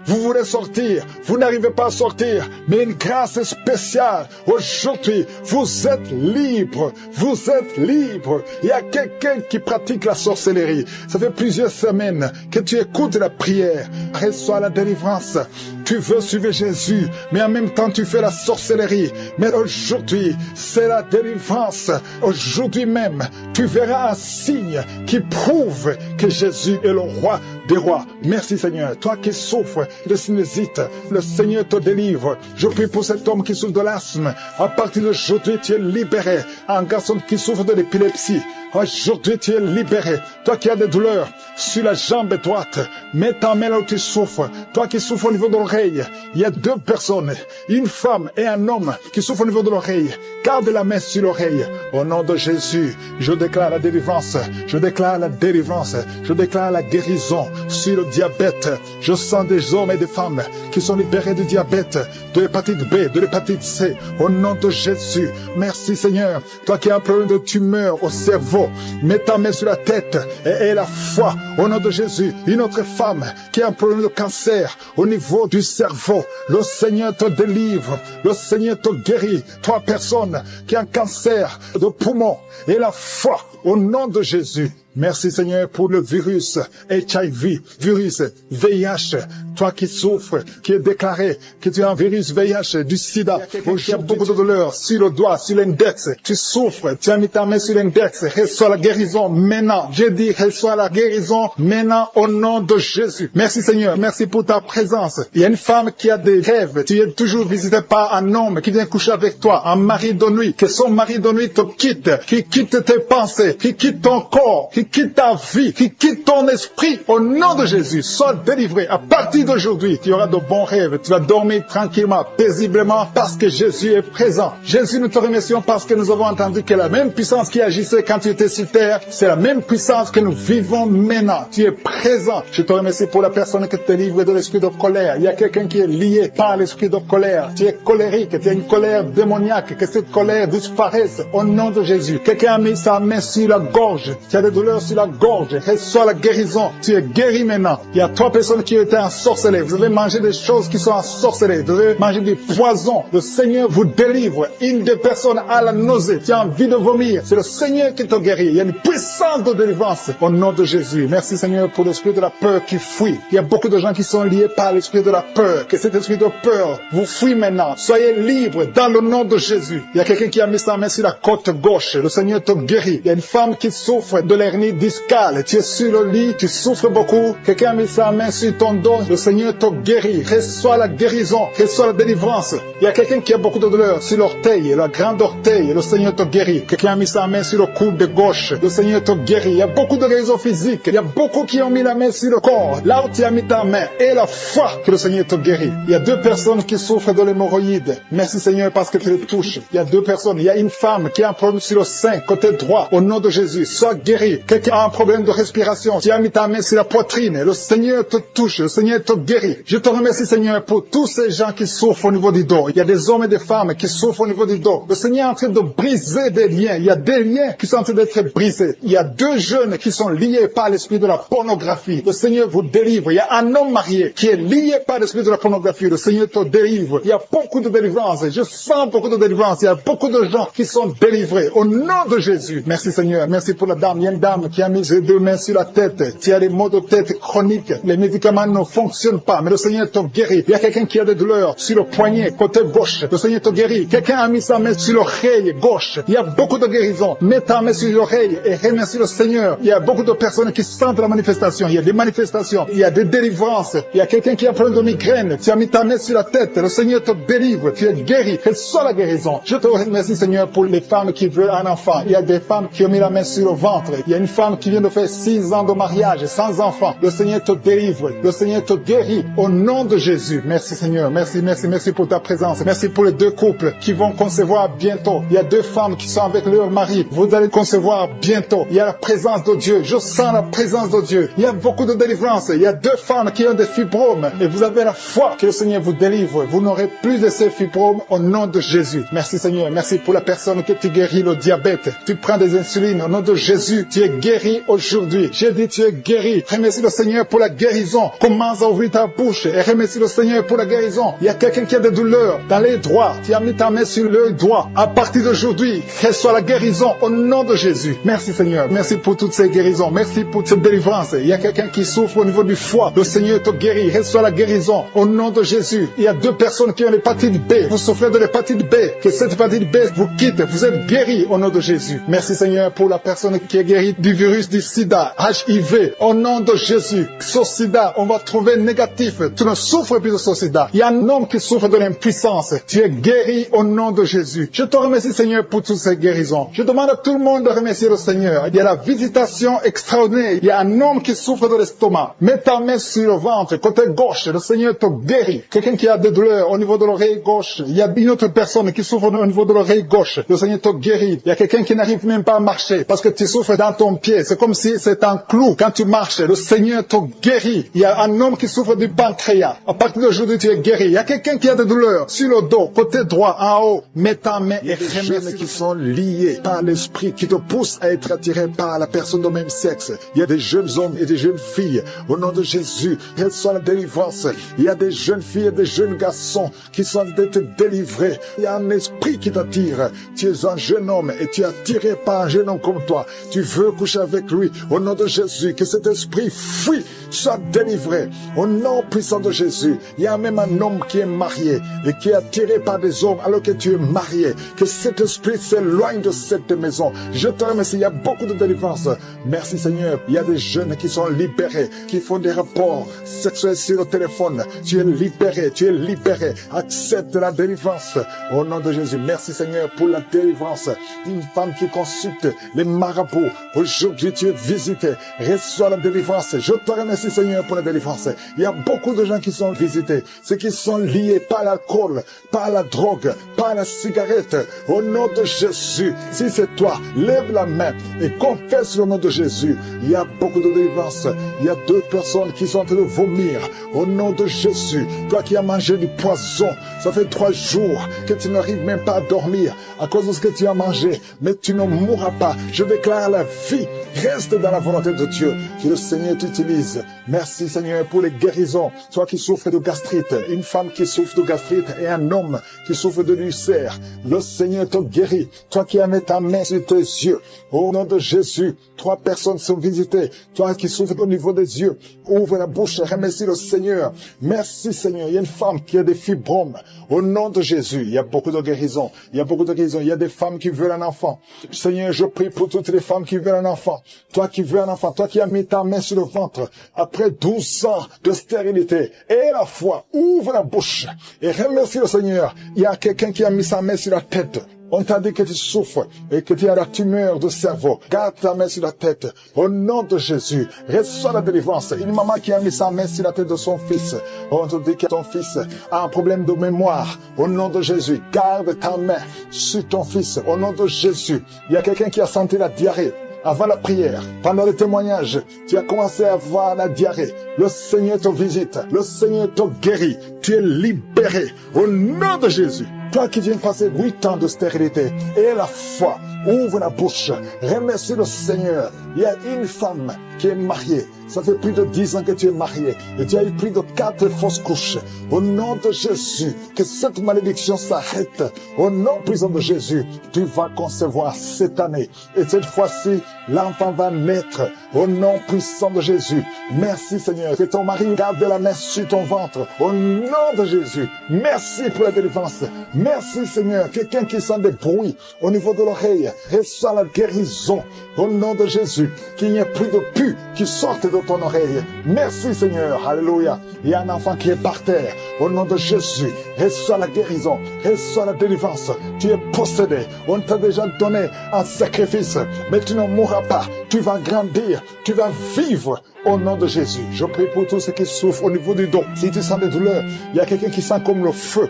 Vous voulez sortir, vous n'arrivez pas à sortir, mais une grâce spéciale. Aujourd'hui, vous êtes libre, vous êtes libre. Il y a quelqu'un qui pratique la sorcellerie. Ça fait plusieurs semaines que tu écoutes la prière. Reçois la délivrance. Tu veux suivre Jésus, mais en même temps tu fais la sorcellerie. Mais aujourd'hui, c'est la délivrance. Aujourd'hui même, tu verras un signe qui prouve que Jésus est le roi des rois. Merci Seigneur. Toi qui souffres de sinusite, le Seigneur te délivre. Je prie pour cet homme qui souffre de l'asthme. À partir d'aujourd'hui, tu es libéré. Un garçon qui souffre de l'épilepsie. Aujourd'hui, tu es libéré. Toi qui as des douleurs sur la jambe droite, mets ta main là où tu souffres. Toi qui souffres au niveau de l'oreille, il y a 2 personnes, une femme et un homme qui souffrent au niveau de l'oreille. Garde la main sur l'oreille. Au nom de Jésus, je déclare la délivrance. Je déclare la délivrance. Je déclare la guérison sur le diabète. Je sens des hommes et des femmes qui sont libérés du diabète, de l'hépatite B, de l'hépatite C. Au nom de Jésus, merci Seigneur. Toi qui as un problème de tumeur au cerveau, mets ta main sur la tête et aie la foi. Au nom de Jésus, une autre femme qui a un problème de cancer au niveau du cerveau, le Seigneur te délivre, le Seigneur te guérit. 3 personnes qui ont un cancer de poumon et la foi au nom de Jésus. Merci Seigneur pour le virus HIV, virus VIH. Toi qui souffres, qui est déclaré que tu as un virus VIH du sida. Il y a beaucoup de douleurs sur le doigt, sur l'index. Tu souffres, tu as mis ta main sur l'index. Reçois la guérison maintenant. J'ai dit reçois la guérison maintenant au nom de Jésus. Merci Seigneur, merci pour ta présence. Il y a une femme qui a des rêves. Tu es toujours visité par un homme qui vient coucher avec toi, un mari de nuit. Que son mari de nuit te quitte, qui quitte tes pensées, qui quitte ton corps, qui quitte ta vie, qui quitte ton esprit, au nom de Jésus, sois délivré. À partir d'aujourd'hui, tu auras de bons rêves, tu vas dormir tranquillement, paisiblement, parce que Jésus est présent. Jésus, nous te remercions parce que nous avons entendu que la même puissance qui agissait quand tu étais sur terre, c'est la même puissance que nous vivons maintenant. Tu es présent. Je te remercie pour la personne qui te livre de l'esprit de colère. Il y a quelqu'un qui est lié par l'esprit de colère. Tu es colérique, tu as une colère démoniaque, que cette colère disparaisse au nom de Jésus. Quelqu'un a mis sa main sur la gorge, tu as des douleurs sur la gorge, reçois la guérison, tu es guéri maintenant. Il y a 3 personnes qui ont été ensorcelées, vous avez mangé des choses qui sont ensorcelées, vous avez mangé du poison, le Seigneur vous délivre. Une des personnes a la nausée, tu as envie de vomir, c'est le Seigneur qui te guérit. Il y a une puissance de délivrance au nom de Jésus. Merci Seigneur pour l'esprit de la peur qui fuit. Il y a beaucoup de gens qui sont liés par l'esprit de la peur, que cet esprit de peur vous fuit maintenant. Soyez libres dans le nom de Jésus. Il y a quelqu'un qui a mis sa main sur la côte gauche, le Seigneur te guérit. Il y a une femme qui souffre de l'hernie discale, tu es sur le lit, tu souffres beaucoup, quelqu'un a mis sa main sur ton dos, le Seigneur te guérit. Reçois la guérison, reçois la délivrance. Il y a quelqu'un qui a beaucoup de douleur sur l'orteil, la grande orteil, le Seigneur te guérit. Quelqu'un a mis sa main sur le coude de gauche, le Seigneur te guérit. Il y a beaucoup de guérisons physiques, il y a beaucoup qui ont mis la main sur le corps, là où tu as mis ta main, et la foi que le Seigneur te guérit. Il y a 2 personnes qui souffrent de l'hémorroïde. Merci Seigneur parce que tu les touches. Il y a 2 personnes, il y a une femme qui a un problème sur le sein, côté droit, au nom de Jésus, sois guéri. Quelqu'un a un problème de respiration, tu as mis ta main sur la poitrine, le Seigneur te touche, le Seigneur te guérit. Je te remercie Seigneur pour tous ces gens qui souffrent au niveau du dos. Il y a des hommes et des femmes qui souffrent au niveau du dos. Le Seigneur est en train de briser des liens. Il y a des liens qui sont en train d'être brisés. Il y a 2 jeunes qui sont liés par l'esprit de la pornographie. Le Seigneur vous délivre. Il y a un homme marié qui est lié par l'esprit de la pornographie. Le Seigneur te délivre. Il y a beaucoup de délivrance. Je sens beaucoup de délivrance. Il y a beaucoup de gens qui sont délivrés. Au nom de Jésus. Merci Seigneur. Merci pour la dame. Il y a une dame femme qui a mis ses deux mains sur la tête. Tu as des maux de tête chroniques. Les médicaments ne fonctionnent pas, mais le Seigneur te guérit. Il y a quelqu'un qui a des douleurs sur le poignet, côté gauche. Le Seigneur te guérit. Quelqu'un a mis sa main sur l'oreille gauche. Il y a beaucoup de guérisons. Mets ta main sur l'oreille et remercie le Seigneur. Il y a beaucoup de personnes qui sentent la manifestation. Il y a des manifestations. Il y a des délivrances. Il y a quelqu'un qui a un problème de migraine. Tu as mis ta main sur la tête. Le Seigneur te délivre. Tu es guéri. Reçois la guérison. Je te remercie, Seigneur, pour les femmes qui veulent un enfant. Il y a des femmes qui ont mis la main sur le ventre. Il y a une femme qui vient de faire 6 ans de mariage sans enfant. Le Seigneur te délivre. Le Seigneur te guérit. Au nom de Jésus. Merci, Seigneur. Merci, merci, merci pour ta présence. Merci pour les 2 couples qui vont concevoir bientôt. Il y a 2 femmes qui sont avec leur mari. Vous allez concevoir bientôt. Il y a la présence de Dieu. Je sens la présence de Dieu. Il y a beaucoup de délivrance. Il y a 2 femmes qui ont des fibromes. Et vous avez la foi que le Seigneur vous délivre. Vous n'aurez plus de ces fibromes au nom de Jésus. Merci, Seigneur. Merci pour la personne que tu guéris le diabète. Tu prends des insulines au nom de Jésus. Tu es guéri aujourd'hui. J'ai dit tu es guéri. Remercie le Seigneur pour la guérison. Commence à ouvrir ta bouche et remercie le Seigneur pour la guérison. Il y a quelqu'un qui a des douleurs dans les doigts. Tu as mis ta main sur le doigt. À partir d'aujourd'hui, reçois la guérison au nom de Jésus. Merci, Seigneur. Merci pour toutes ces guérisons. Merci pour cette délivrance. Il y a quelqu'un qui souffre au niveau du foie. Le Seigneur te guérit. Reçois la guérison au nom de Jésus. Il y a 2 personnes qui ont l'hépatite B. Vous souffrez de l'hépatite B. Que cette hépatite B vous quitte. Vous êtes guéris au nom de Jésus. Merci, Seigneur, pour la personne qui est guérie du virus du sida, HIV. Au nom de Jésus. Ce sida, on va trouver négatif. Tu ne souffres plus de ce sida. Il y a un homme qui souffre de l'impuissance. Tu es guéri au nom de Jésus. Je te remercie, Seigneur, pour toutes ces guérisons. Je demande à tout le monde de remercier le Seigneur. Il y a la visitation extraordinaire. Il y a un homme qui souffre de l'estomac. Mets ta main sur le ventre, côté gauche. Le Seigneur te guérit. Quelqu'un qui a des douleurs au niveau de l'oreille gauche. Il y a une autre personne qui souffre au niveau de l'oreille gauche. Le Seigneur te guérit. Il y a quelqu'un qui n'arrive même pas à marcher parce que tu souffres dans ton pied. C'est comme si c'est un clou. Quand tu marches, le Seigneur te guérit. Il y a un homme qui souffre du pancréas. À partir d'aujourd'hui, tu es guéri. Il y a quelqu'un qui a des douleurs sur le dos, côté droit, en haut. Mets ta main et remercie. Il y a des jeunes qui sont liés par l'esprit, qui te poussent à être attiré par la personne de même sexe. Il y a des jeunes hommes et des jeunes filles. Au nom de Jésus, reçois la délivrance. Il y a des jeunes filles et des jeunes garçons qui sont d'être délivrés. Il y a un esprit qui t'attire. Tu es un jeune homme et tu es attiré par un jeune homme comme toi. Tu veux coucher avec lui. Au nom de Jésus, que cet esprit fuit, soit délivré. Au nom puissant de Jésus, il y a même un homme qui est marié et qui est attiré par des hommes alors que tu es marié. Que cet esprit s'éloigne de cette maison. Je te remercie, il y a beaucoup de délivrance. Merci, Seigneur. Il y a des jeunes qui sont libérés, qui font des rapports sexuels sur le téléphone. Tu es libéré, tu es libéré. Accepte la délivrance. Au nom de Jésus, merci, Seigneur, pour la délivrance. Une femme qui consulte les marabouts. Aujourd'hui, tu es visité. Reçois la délivrance. Je te remercie, Seigneur, pour la délivrance. Il y a beaucoup de gens qui sont visités. Ceux qui sont liés par l'alcool, par la drogue, par la cigarette. Au nom de Jésus, si c'est toi, lève la main et confesse le nom de Jésus. Il y a beaucoup de délivrance. Il y a 2 personnes qui sont en train de vomir. Au nom de Jésus, toi qui as mangé du poison, ça fait 3 jours que tu n'arrives même pas à dormir à cause de ce que tu as mangé, mais tu ne mourras pas. Je déclare la vie. Reste dans la volonté de Dieu. Que le Seigneur t'utilise. Merci, Seigneur, pour les guérisons. Toi qui souffres de gastrite, une femme qui souffre de gastrite et un homme qui souffre de l'ulcère. Le Seigneur te guérit. Toi qui as mis ta main sur tes yeux. Au nom de Jésus, 3 personnes sont visitées. Toi qui souffres au niveau des yeux, ouvre la bouche et remercie le Seigneur. Merci, Seigneur. Il y a une femme qui a des fibromes. Au nom de Jésus, il y a beaucoup de guérisons. Il y a beaucoup de guérisons. Il y a des femmes qui veulent un enfant. Seigneur, je prie pour toutes les femmes qui veulent un enfant. Toi qui veux un enfant, toi qui as mis ta main sur le ventre, après 12 ans de stérilité, et la foi, ouvre la bouche et remercie le Seigneur. Il y a quelqu'un qui a mis sa main sur la tête. On t'a dit que tu souffres et que tu as la tumeur de cerveau. Garde ta main sur la tête. Au nom de Jésus, reçois la délivrance. Une maman qui a mis sa main sur la tête de son fils. On te dit que ton fils a un problème de mémoire. Au nom de Jésus, garde ta main sur ton fils. Au nom de Jésus, il y a quelqu'un qui a senti la diarrhée. Avant la prière, pendant le témoignage, tu as commencé à avoir la diarrhée. Le Seigneur te visite. Le Seigneur te guérit. Tu es libéré. Au nom de Jésus. Toi qui viens passer 8 ans de stérilité, et la foi, ouvre la bouche, remercie le Seigneur. Il y a une femme qui est mariée. Ça fait plus de 10 ans que tu es marié et tu as eu plus de 4 fausses couches. Au nom de Jésus, que cette malédiction s'arrête. Au nom puissant de Jésus, tu vas concevoir cette année. Et cette fois-ci, l'enfant va naître. Au nom puissant de Jésus. Merci Seigneur. Que ton mari garde la main sur ton ventre. Au nom de Jésus. Merci pour la délivrance. Merci Seigneur. Quelqu'un qui sent des bruits au niveau de l'oreille, reçoit la guérison. Au nom de Jésus. Qu'il n'y ait plus de pus qui sortent de ton oreille. Merci Seigneur. Alléluia. Il y a un enfant qui est par terre. Au nom de Jésus, reçois la guérison, reçois la délivrance. Tu es possédé. On t'a déjà donné un sacrifice, mais tu ne mourras pas. Tu vas grandir, tu vas vivre. Au nom de Jésus, je prie pour tous ceux qui souffrent au niveau du dos. Si tu sens des douleurs, il y a quelqu'un qui sent comme le feu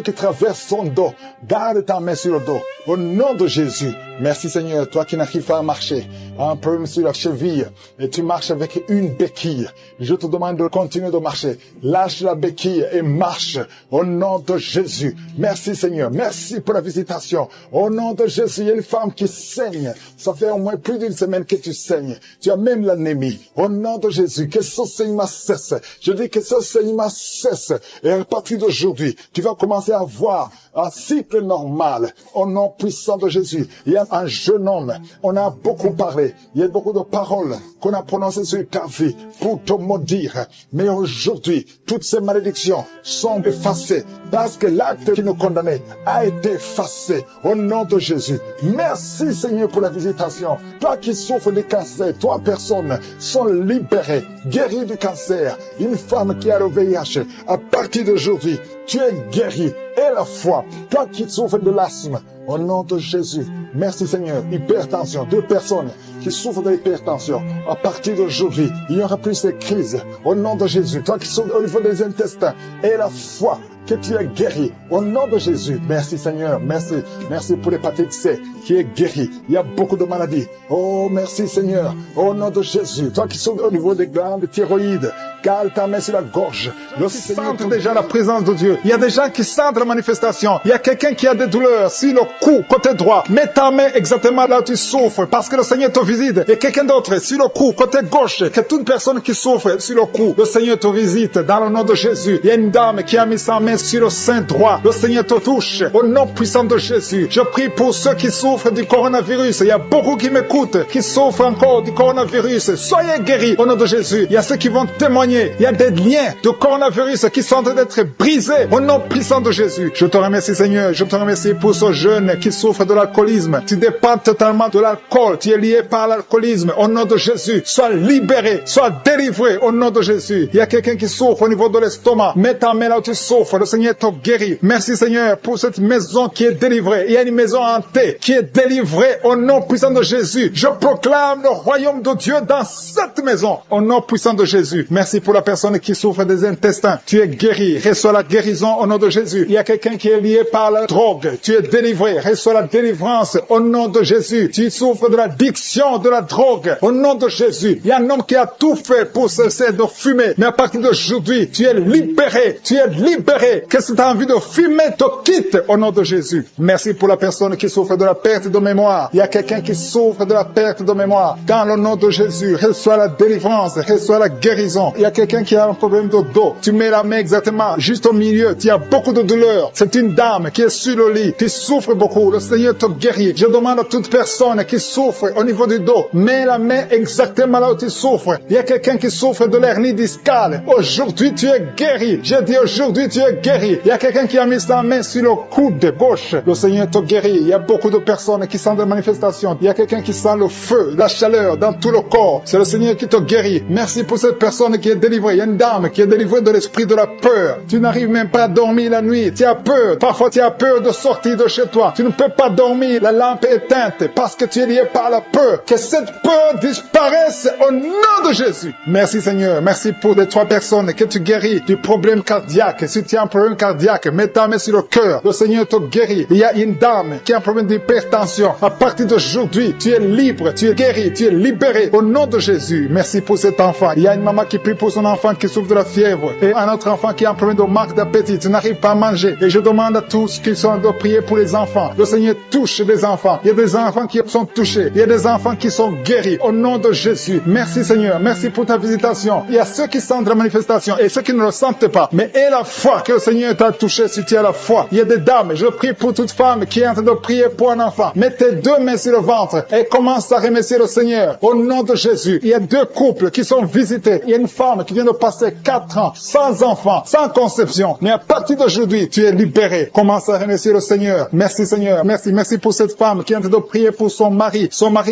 qui traverse son dos. Garde ta main sur le dos. Au nom de Jésus, merci Seigneur, toi qui n'arrives pas à marcher, un problème sur la cheville, et tu marches avec une béquille. Je te demande de continuer de marcher. Lâche la béquille et marche. Au nom de Jésus. Merci Seigneur, merci pour la visitation. Au nom de Jésus, il y a une femme qui saigne. Ça fait au moins plus d'une semaine que tu saignes. Tu as même l'anémie. Au nom de Jésus, que ce saignement cesse. Je dis que ce saignement cesse. Et à partir d'aujourd'hui, tu vas commencer à avoir un cycle normal. Au nom puissant de Jésus, il y a un jeune homme. On a beaucoup parlé. Il y a beaucoup de paroles qu'on a prononcées sur ta vie pour te maudire. Mais aujourd'hui, toutes ces malédictions sont effacées parce que l'acte qui nous condamnait a été effacé. Au nom de Jésus. Merci Seigneur pour la visitation. Toi qui souffres de cancer, 3 personnes sont libérées, guéries du cancer. Une femme qui a le VIH, à partir d'aujourd'hui, tu es guéri. Et la foi, toi qui souffres de l'asthme, au nom de Jésus, merci Seigneur. Hypertension, 2 personnes qui souffrent de l'hypertension, à partir d'aujourd'hui, il n'y aura plus ces crises. Au nom de Jésus, toi qui souffres au niveau des intestins, et la foi, que tu es guéri. Au nom de Jésus, merci Seigneur, merci. Merci pour l'hépatite C qui est guéri. Il y a beaucoup de maladies. Oh, merci Seigneur. Au nom de Jésus, toi qui souffres au niveau des glandes thyroïdes, garde ta main sur la gorge. Le Seigneur sent déjà la présence de Dieu. Il y a des gens qui sentent la manifestation. Il y a quelqu'un qui a des douleurs sur le cou, côté droit. Mets ta main exactement là où tu souffres, parce que le Seigneur te visite. Et quelqu'un d'autre sur le cou, côté gauche, que toute personne qui souffre sur le cou, le Seigneur te visite dans le nom de Jésus. Il y a une dame qui a mis sa main sur le sein droit. Le Seigneur te touche. Au nom puissant de Jésus, je prie pour ceux qui souffrent du coronavirus. Il y a beaucoup qui m'écoutent, qui souffrent encore du coronavirus. Soyez guéris au nom de Jésus. Il y a ceux qui vont témoigner. Il y a des liens de coronavirus qui sont en train d'être brisés au nom puissant de Jésus. Je te remercie Seigneur. Je te remercie pour ce jeune qui souffre de l'alcoolisme. Tu dépends totalement de l'alcool. Tu es lié par l'alcoolisme. Au nom de Jésus, sois libéré, sois délivré au nom de Jésus. Il y a quelqu'un qui souffre au niveau de l'estomac. Mets ta main là où tu souffres. Le Seigneur te guérit. Merci Seigneur pour cette maison qui est délivrée. Il y a une maison hantée qui est délivrée au nom puissant de Jésus. Je proclame le royaume de Dieu dans cette maison au nom puissant de Jésus. Merci pour la personne qui souffre des intestins. Tu es guéri. Reçois la guérison au nom de Jésus. Il y a quelqu'un qui est lié par la drogue. Tu es délivré. Reçois la délivrance au nom de Jésus. Tu souffres de l'addiction de la drogue au nom de Jésus. Il y a un homme qui a tout fait pour cesser de fumer. Mais à partir d'aujourd'hui, tu es libéré. Tu es libéré. Que si tu as envie de fumer, te quitte au nom de Jésus. Merci pour la personne qui souffre de la perte de mémoire. Il y a quelqu'un qui souffre de la perte de mémoire. Dans le nom de Jésus, reçois la délivrance, reçois la guérison. Il y a quelqu'un qui a un problème de dos. Tu mets la main exactement juste au milieu. Tu as beaucoup de douleur. C'est une dame qui est sur le lit. Tu souffres beaucoup. Le Seigneur te guérit. Je demande à toute personne qui souffre au niveau du dos, mets la main exactement là où tu souffres. Il y a quelqu'un qui souffre de l'hernie discale. Aujourd'hui, tu es guéri. J'ai dit aujourd'hui, tu es guéri. Il y a quelqu'un qui a mis sa main sur le coude gauche. Le Seigneur te guérit. Il y a beaucoup de personnes qui sentent des manifestations. Il y a quelqu'un qui sent le feu, la chaleur dans tout le corps. C'est le Seigneur qui te guérit. Merci pour cette personne qui est délivrée. Il y a une dame qui est délivrée de l'esprit de la peur. Tu n'arrives même pas à dormir la nuit. Tu as peur. Parfois, tu as peur de sortir de chez toi. Tu ne peux pas dormir. La lampe est éteinte parce que tu es lié par la peur. Que cette peur disparaisse au nom de Jésus. Merci Seigneur. Merci pour les 3 personnes que tu guéris du problème cardiaque. Si tu as un problème cardiaque, mets ta main sur le cœur. Le Seigneur te guérit. Il y a une dame qui a un problème d'hypertension. À partir d'aujourd'hui, tu es libre, tu es guéri, tu es libéré. Au nom de Jésus, merci pour cet enfant. Il y a une maman qui prie pour son enfant qui souffre de la fièvre. Et un autre enfant qui a un problème de manque d'appétit. Tu n'arrives pas à manger. Et je demande à tous qui sont de prier pour les enfants. Le Seigneur touche les enfants. Il y a des enfants qui sont touchés. Il y a des enfants qui sont guéris. Au nom de Jésus. Merci Seigneur. Merci pour ta visitation. Il y a ceux qui sentent la manifestation et ceux qui ne le sentent pas. Mais aie la foi que le Seigneur t'a touché si tu as la foi. Il y a des dames. Je prie pour toute femme qui est en train de prier pour un enfant. Mets tes deux mains sur le ventre et commence à remercier le Seigneur. Au nom de Jésus. Il y a deux couples qui sont visités. Il y a une femme qui vient de passer 4 ans sans enfant, sans conception. Mais à partir d'aujourd'hui, tu es libéré. Commence à remercier le Seigneur. Merci Seigneur. Merci pour cette femme qui est en train de prier pour son mari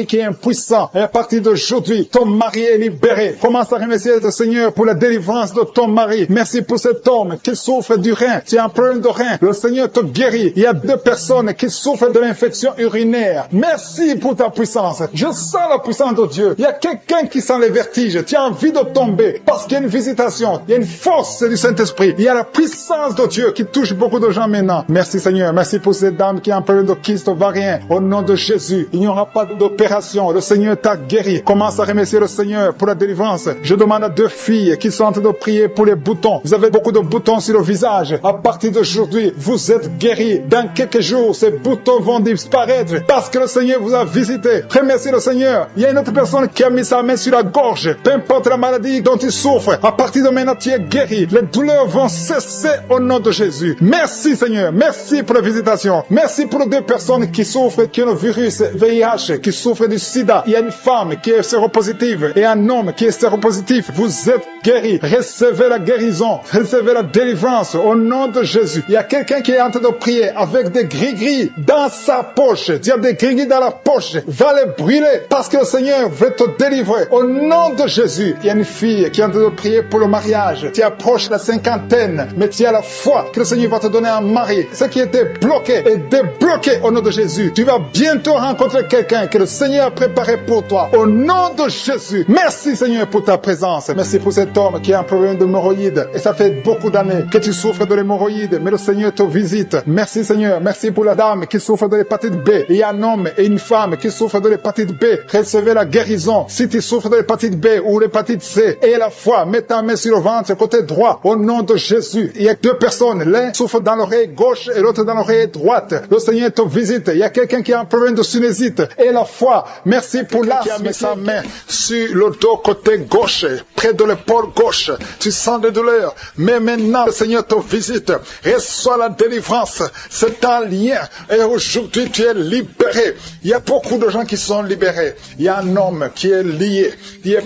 qui est impuissant. Et à partir d'aujourd'hui, ton mari est libéré. Commence à remercier le Seigneur pour la délivrance de ton mari. Merci pour cet homme qui souffre du rein. Tu as un problème de rein. Le Seigneur te guérit. Il y a 2 personnes qui souffrent de l'infection urinaire. Merci pour ta puissance. Je sens la puissance de Dieu. Il y a quelqu'un qui sent les vertiges. Tu as envie de tomber parce qu'il y a une visitation. Il y a une force du Saint-Esprit. Il y a la puissance de Dieu qui touche beaucoup de gens maintenant. Merci Seigneur. Merci pour cette dame qui a un problème de kyste ovarien. Au nom de Jésus, il n'y aura pas d'opération. Le Seigneur t'a guéri. Commence à remercier le Seigneur pour la délivrance. Je demande à 2 filles qui sont en train de prier pour les boutons. Vous avez beaucoup de boutons sur le visage. À partir d'aujourd'hui, vous êtes guéris. Dans quelques jours, ces boutons vont disparaître parce que le Seigneur vous a visité. Remerciez le Seigneur. Il y a une autre personne qui a mis sa main sur la gorge. Peu importe la maladie dont il souffre. À partir de maintenant, tu es guéri. Les douleurs vont cesser au nom de Jésus. Merci Seigneur. Merci pour la visitation. Merci pour les 2 personnes qui souffrent, qui ont le virus VIH, qui souffrent du sida. Il y a une femme qui est séropositive et un homme qui est séropositif. Vous êtes guéris. Recevez la guérison. Recevez la délivrance au nom de Jésus. Il y a quelqu'un qui est en train de prier avec des gris-gris dans sa poche. Tu as des gris-gris dans la poche. Va les brûler parce que le Seigneur veut te délivrer. Au nom de Jésus. Il y a une fille qui est en train de prier pour le mariage. Tu approches la 50aine, mais tu as la foi que le Seigneur va te donner un mari. Ce qui était bloqué est débloqué au nom de Jésus. Tu vas bientôt rencontrer quelqu'un que le Seigneur a préparé pour toi. Au nom de Jésus. Merci Seigneur pour ta présence. Merci pour cet homme qui a un problème d'hémorroïdes. Et ça fait beaucoup d'années que tu souffres de l'hémorroïde, mais le Seigneur te visite. Merci Seigneur. Merci pour la dame qui souffre de l'hépatite B. Il y a un homme et une femme qui souffrent de l'hépatite B. Recevez la guérison. Si tu souffres de l'hépatite B ou l'hépatite C, et la foi, mets ta main sur le ventre côté droit. Au nom de Jésus. Il y a 2 personnes. L'un souffre dans l'oreille gauche et l'autre dans l'oreille droite. Le Seigneur te visite. Il y a quelqu'un qui a un problème de sinusite. Et la foi. Merci pour l'asthme. Qui a mis sa main sur le dos côté gauche, près de l'épaule gauche. Tu sens des douleurs. Mais maintenant, le Seigneur te visite. Reçois la délivrance. C'est un lien. Et aujourd'hui, tu es libéré. Il y a beaucoup de gens qui sont libérés. Il y a un homme qui est lié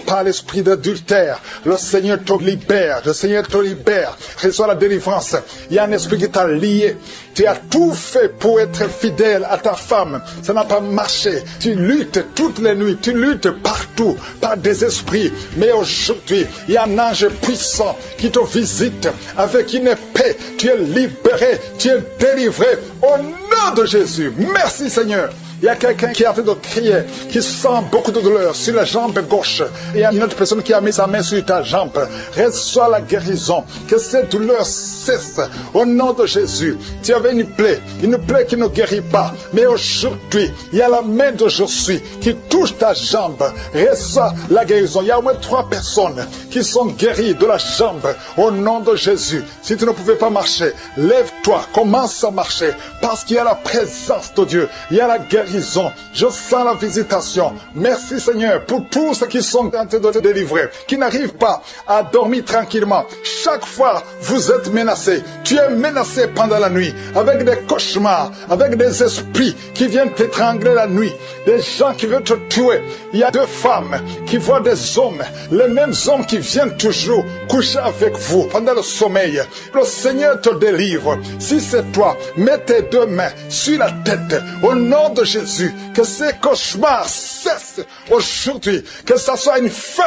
par l'esprit d'adultère. Le Seigneur te libère. Le Seigneur te libère. Reçois la délivrance. Il y a un esprit qui t'a lié. Tu as tout fait pour être fidèle à ta femme. Ça n'a pas marché. Tu luttes toutes les nuits. Tu luttes partout par des esprits. Mais aujourd'hui, il y a un ange puissant qui te visite avec une épée. Tu es libéré. Tu es délivré au nom de Jésus. Merci Seigneur. Il y a quelqu'un qui est en train de crier, qui sent beaucoup de douleur sur la jambe gauche. Il y a une autre personne qui a mis sa main sur ta jambe. Reçois la guérison. Que cette douleur cesse au nom de Jésus. Tu avais une plaie qui ne guérit pas. Mais aujourd'hui, il y a la main de Jésus qui touche ta jambe. Reçois la guérison. Il y a au moins 3 personnes qui sont guéries de la jambe au nom de Jésus. Si tu ne pouvais pas marcher, lève-toi, commence à marcher. Parce qu'il y a la présence de Dieu. Il y a la guérison. Je sens la visitation. Merci Seigneur pour tous ceux qui sont en train de te délivrer, qui n'arrivent pas à dormir tranquillement. Chaque fois, vous êtes menacé. Tu es menacé pendant la nuit, avec des cauchemars, avec des esprits qui viennent t'étrangler la nuit, des gens qui veulent te tuer. Il y a 2 femmes qui voient des hommes, les mêmes hommes qui viennent toujours coucher avec vous pendant le sommeil. Le Seigneur te délivre. Si c'est toi, mets tes 2 mains sur la tête, au nom de Jésus, que ces cauchemars cessent aujourd'hui, que ça soit une fin.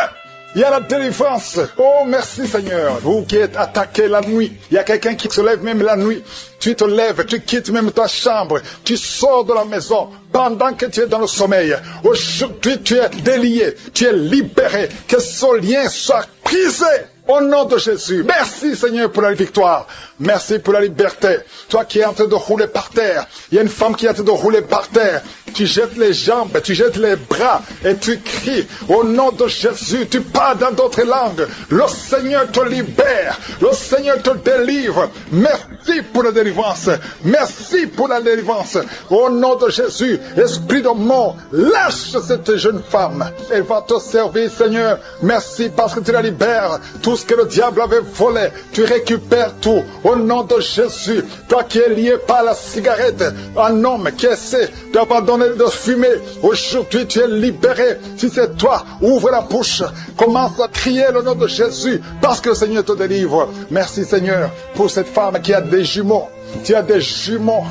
Il y a la délivrance. Oh, merci Seigneur. Vous qui êtes attaqués la nuit. Il y a quelqu'un qui se lève même la nuit. Tu te lèves, tu quittes même ta chambre. Tu sors de la maison pendant que tu es dans le sommeil. Aujourd'hui, tu es délié. Tu es libéré. Que ce lien soit brisé Au nom de Jésus, merci Seigneur pour la victoire. Merci pour la liberté. Toi qui es en train de rouler par terre, il y a une femme qui est en train de rouler par terre. Tu jettes les jambes, tu jettes les bras et tu cries au nom de Jésus. Tu parles dans d'autres langues. Le Seigneur te libère. Le Seigneur te délivre. Merci pour la délivrance. Merci pour la délivrance. Au nom de Jésus, esprit de mort, lâche cette jeune femme. Elle va te servir, Seigneur. Merci parce que tu la libères. Tout ce que le diable avait volé, tu récupères tout. Au nom de Jésus, toi qui es lié par la cigarette, un homme qui essaie d'abandonner de fumer, aujourd'hui tu es libéré. Si c'est toi, ouvre la bouche, commence à crier le nom de Jésus, parce que le Seigneur te délivre. Merci Seigneur pour cette femme qui a des jumeaux. Tu as des jumeaux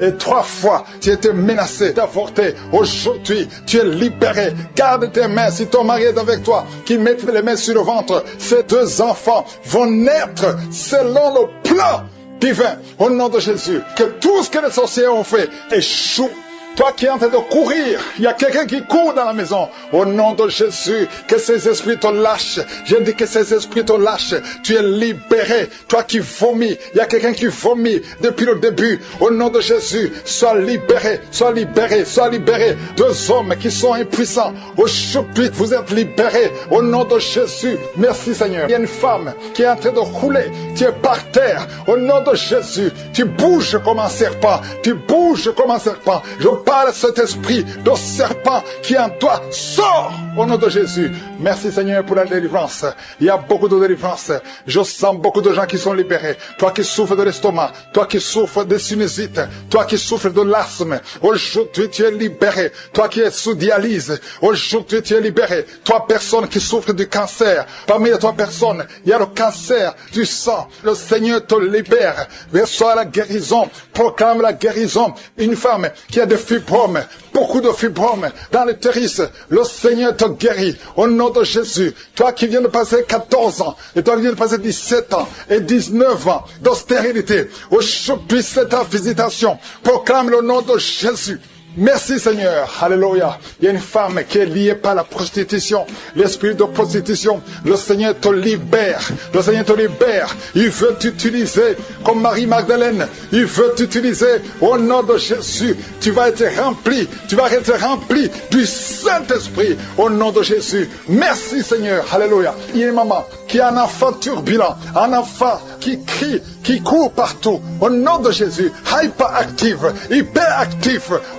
et 3 fois tu étais menacé d'avorter. Aujourd'hui tu es libéré. Garde tes mains si ton mari est avec toi, qu'il mette les mains sur le ventre. Ces 2 enfants vont naître selon le plan divin. Au nom de Jésus, que tout ce que les sorciers ont fait échoue. Toi qui es en train de courir, il y a quelqu'un qui court dans la maison. Au nom de Jésus, que ces esprits te lâchent. Je dis que ces esprits te lâchent. Tu es libéré. Toi qui vomis, il y a quelqu'un qui vomit depuis le début. Au nom de Jésus, sois libéré, sois libéré, sois libéré. 2 hommes qui sont impuissants. Aujourd'hui, vous êtes libérés. Au nom de Jésus, merci Seigneur. Il y a une femme qui est en train de rouler. Tu es par terre. Au nom de Jésus, tu bouges comme un serpent. Tu bouges comme un serpent. Je parle à cet esprit de serpent qui est en toi. Sors au nom de Jésus. Merci Seigneur pour la délivrance. Il y a beaucoup de délivrance. Je sens beaucoup de gens qui sont libérés. Toi qui souffres de l'estomac, toi qui souffres de sinusite, toi qui souffres de l'asthme, aujourd'hui tu es libéré. Toi qui es sous dialyse, aujourd'hui tu es libéré. Toi personne qui souffre du cancer, parmi les 3 personnes, il y a le cancer du sang. Le Seigneur te libère. Reçois la guérison. Proclame la guérison. Une femme qui a des fibromes, beaucoup de fibromes dans l'utérus, le Seigneur te guérit au nom de Jésus. Toi qui viens de passer 14 ans, et toi qui viens de passer 17 ans et 19 ans de stérilité, aujourd'hui c'est ta visitation. Proclame le nom de Jésus. Merci Seigneur, alléluia. Il y a une femme qui est liée par la prostitution, l'esprit de prostitution. Le Seigneur te libère, le Seigneur te libère. Il veut t'utiliser comme Marie-Magdalène. Il veut t'utiliser au nom de Jésus. Tu vas être rempli du Saint-Esprit au nom de Jésus. Merci Seigneur, alléluia. Il y a une maman qui a un enfant turbulent, un enfant qui crie, qui court partout. Au nom de Jésus, hyperactif.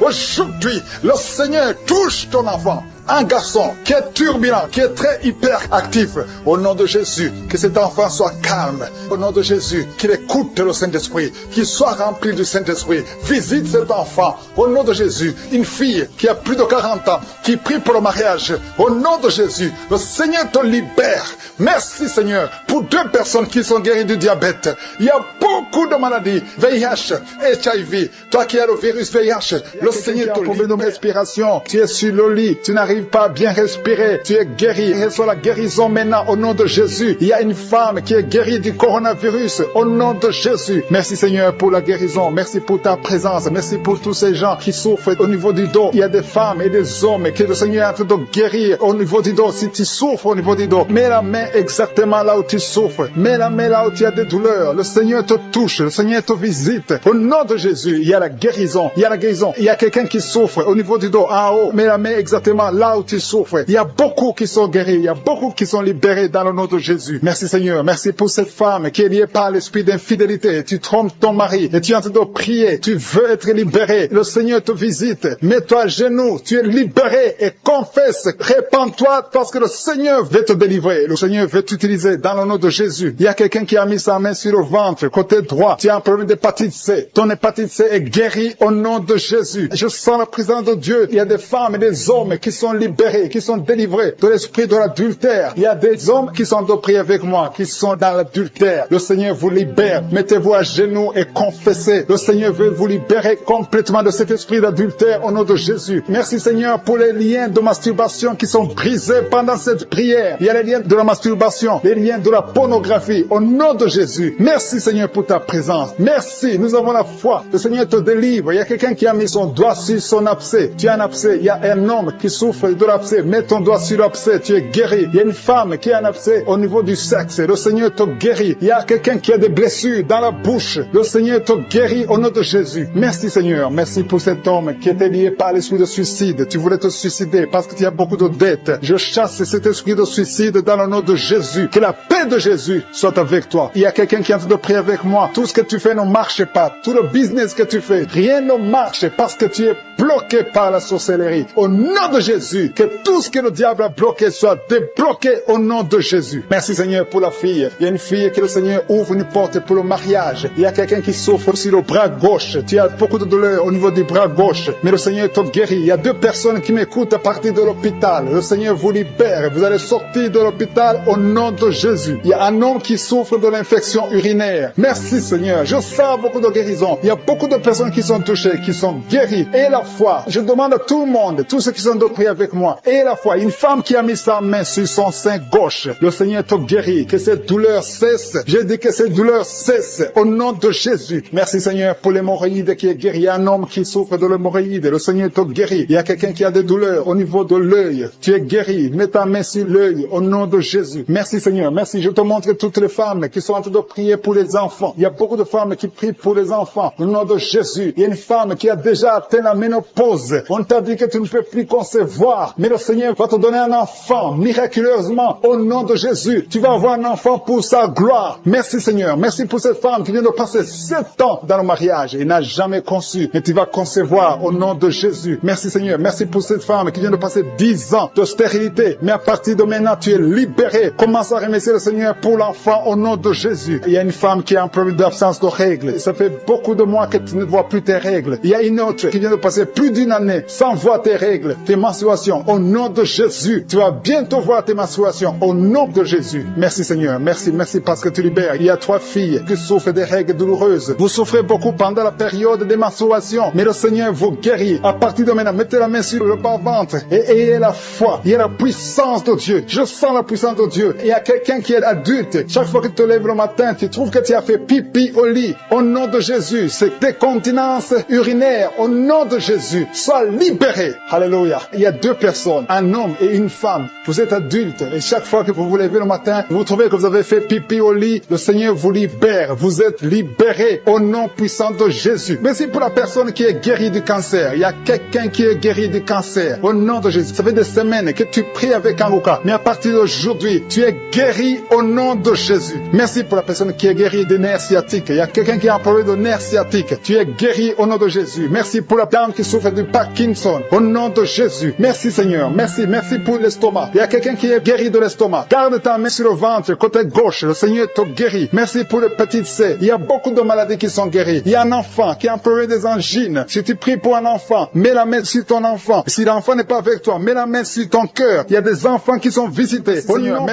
Aujourd'hui, le Seigneur touche ton enfant. Un garçon qui est turbulent, qui est très hyperactif. Au nom de Jésus, que cet enfant soit calme. Au nom de Jésus, qu'il écoute le Saint-Esprit, qu'il soit rempli du Saint-Esprit. Visite cet enfant. Au nom de Jésus, une fille qui a plus de 40 ans, qui prie pour le mariage. Au nom de Jésus, le Seigneur te libère. Merci Seigneur pour 2 personnes qui sont guéries du diabète. Il y a beaucoup de maladies, VIH, HIV. Toi qui as le virus VIH, le Seigneur te libère. De respiration, tu es sur le lit, tu n'arrives pas à bien respirer, tu es guéri. Reçois la guérison maintenant au nom de Jésus. Il y a une femme qui est guérie du coronavirus au nom de Jésus. Merci Seigneur pour la guérison. Merci pour ta présence. Merci pour tous ces gens qui souffrent au niveau du dos. Il y a des femmes et des hommes que le Seigneur est en train de guérir au niveau du dos. Si tu souffres au niveau du dos, mets la main exactement là où tu souffres. Mets la main là où tu as des douleurs. Le Seigneur te touche. Le Seigneur te visite. Au nom de Jésus, il y a la guérison. Il y a la guérison. Il y a quelqu'un qui souffre au niveau du dos, en haut. Mets la main exactement là où tu souffres. Il y a beaucoup qui sont guéris. Il y a beaucoup qui sont libérés dans le nom de Jésus. Merci Seigneur. Merci pour cette femme qui est liée par l'esprit d'infidélité. Tu trompes ton mari et tu es en train de prier. Tu veux être libéré. Le Seigneur te visite. Mets-toi à genoux. Tu es libéré et confesse. Répands-toi parce que le Seigneur veut te délivrer. Le Seigneur veut t'utiliser dans le nom de Jésus. Il y a quelqu'un qui a mis sa main sur le ventre, côté droit. Tu as un problème d'hépatite C. Ton hépatite C est guérie au nom de Jésus. Je sens la présence de Dieu. Il y a des femmes et des hommes qui sont libérés, qui sont délivrés de l'esprit de l'adultère. Il y a des hommes qui sont de prier avec moi, qui sont dans l'adultère. Le Seigneur vous libère. Mettez-vous à genoux et confessez. Le Seigneur veut vous libérer complètement de cet esprit d'adultère au nom de Jésus. Merci Seigneur pour les liens de masturbation qui sont brisés pendant cette prière. Il y a les liens de la masturbation, les liens de la pornographie au nom de Jésus. Merci Seigneur pour ta présence. Merci, nous avons la foi. Le Seigneur te délivre. Il y a quelqu'un qui a mis son doigt sur son abcès. Tu as un abcès. Il y a un homme qui souffre souffre de l'abcès, mets ton doigt sur l'abcès, tu es guéri. Il y a une femme qui a un abcès au niveau du sexe, le Seigneur te guérit. Il y a quelqu'un qui a des blessures dans la bouche, le Seigneur te guérit au nom de Jésus. Merci Seigneur, merci pour cet homme qui était lié par l'esprit de suicide. Tu voulais te suicider parce que tu as beaucoup de dettes. Je chasse cet esprit de suicide dans le nom de Jésus. Que la paix de Jésus soit avec toi. Il y a quelqu'un qui est en train de prier avec moi. Tout ce que tu fais ne marche pas. Tout le business que tu fais, rien ne marche parce que tu es bloqué par la sorcellerie. Au nom de Jésus, que tout ce que le diable a bloqué soit débloqué au nom de Jésus. Merci Seigneur pour la fille. Il y a une fille que le Seigneur ouvre une porte pour le mariage. Il y a quelqu'un qui souffre sur le bras gauche. Tu as beaucoup de douleur au niveau du bras gauche, mais le Seigneur te guérit. Il y a 2 personnes qui m'écoutent à partir de l'hôpital. Le Seigneur vous libère. Vous allez sortir de l'hôpital au nom de Jésus. Il y a un homme qui souffre de l'infection urinaire. Merci Seigneur. Je sens beaucoup de guérison. Il y a beaucoup de personnes qui sont touchées, qui sont guéries. Et la foi. Je demande à tout le monde, tous ceux qui sont de prier avec moi. Et la foi. Une femme qui a mis sa main sur son sein gauche. Le Seigneur te guérit. Que cette douleur cesse. Je dis que cette douleur cesse au nom de Jésus. Merci Seigneur pour l'hémorroïde qui est guéri. Il y a un homme qui souffre de l'hémorroïde. Le Seigneur te guérit. Il y a quelqu'un qui a des douleurs au niveau de l'œil. Tu es guéri. Mets ta main sur l'œil au nom de Jésus. Merci Seigneur. Merci. Je te montre toutes les femmes qui sont en train de prier pour les enfants. Il y a beaucoup de femmes qui prient pour les enfants. Au nom de Jésus. Il y a une femme qui a déjà atteint la ménopause. On t'a dit que tu ne peux plus concevoir. Mais le Seigneur va te donner un enfant miraculeusement au nom de Jésus. Tu vas avoir un enfant pour sa gloire. Merci Seigneur. Merci pour cette femme qui vient de passer 7 ans dans le mariage et n'a jamais conçu. Mais tu vas concevoir au nom de Jésus. Merci Seigneur. Merci pour cette femme qui vient de passer 10 ans de stérilité. Mais à partir de maintenant, tu es libéré. Commence à remercier le Seigneur pour l'enfant au nom de Jésus. Il y a une femme qui a un problème d'absence de règles. Ça fait beaucoup de mois que tu ne vois plus tes règles. Il y a une autre qui vient de passer plus d'1 année sans voir tes règles, tes menstruations. Au nom de Jésus, tu vas bientôt voir tes menstruations. Au nom de Jésus. Merci Seigneur. Merci parce que tu libères. Il y a 3 filles qui souffrent des règles douloureuses. Vous souffrez beaucoup pendant la période des menstruations. Mais le Seigneur vous guérit. À partir de maintenant, mettez la main sur le bas-ventre et ayez la foi. Il y a la puissance de Dieu. Je sens la puissance de Dieu. Il y a quelqu'un qui est adulte. Chaque fois que tu te lèves le matin, tu trouves que tu as fait pipi au lit. Au nom de Jésus, c'est décontinence urinaire. Au nom de Jésus, sois libéré. Alléluia. Il y a 2 personnes, un homme et une femme. Vous êtes adulte et chaque fois que vous vous levez le matin, vous trouvez que vous avez fait pipi au lit. Le Seigneur vous libère. Vous êtes libéré au nom puissant de Jésus. Merci pour la personne qui est guérie du cancer. Il y a quelqu'un qui est guéri du cancer. Au nom de Jésus. Ça fait des semaines que tu pries avec Anguka. Mais à partir d'aujourd'hui, tu es guéri au nom de Jésus. Merci pour la personne qui est guérie des nerfs sciatiques. Il y a quelqu'un qui a un problème de nerfs sciatiques. Tu es guéri au nom de Jésus. Merci pour la dame qui souffre du Parkinson. Au nom de Jésus. Merci Seigneur. Merci pour l'estomac. Il y a quelqu'un qui est guéri de l'estomac. Garde ta main sur le ventre, côté gauche. Le Seigneur te guérit. Merci pour le petit C. Il y a beaucoup de maladies qui sont guéries. Il y a un enfant qui a un problème des angines. Si tu pries pour un enfant, mets la main sur ton enfant. Si l'enfant n'est pas avec toi, mets la main sur ton cœur. Il y a des enfants qui sont visités. Seigneur,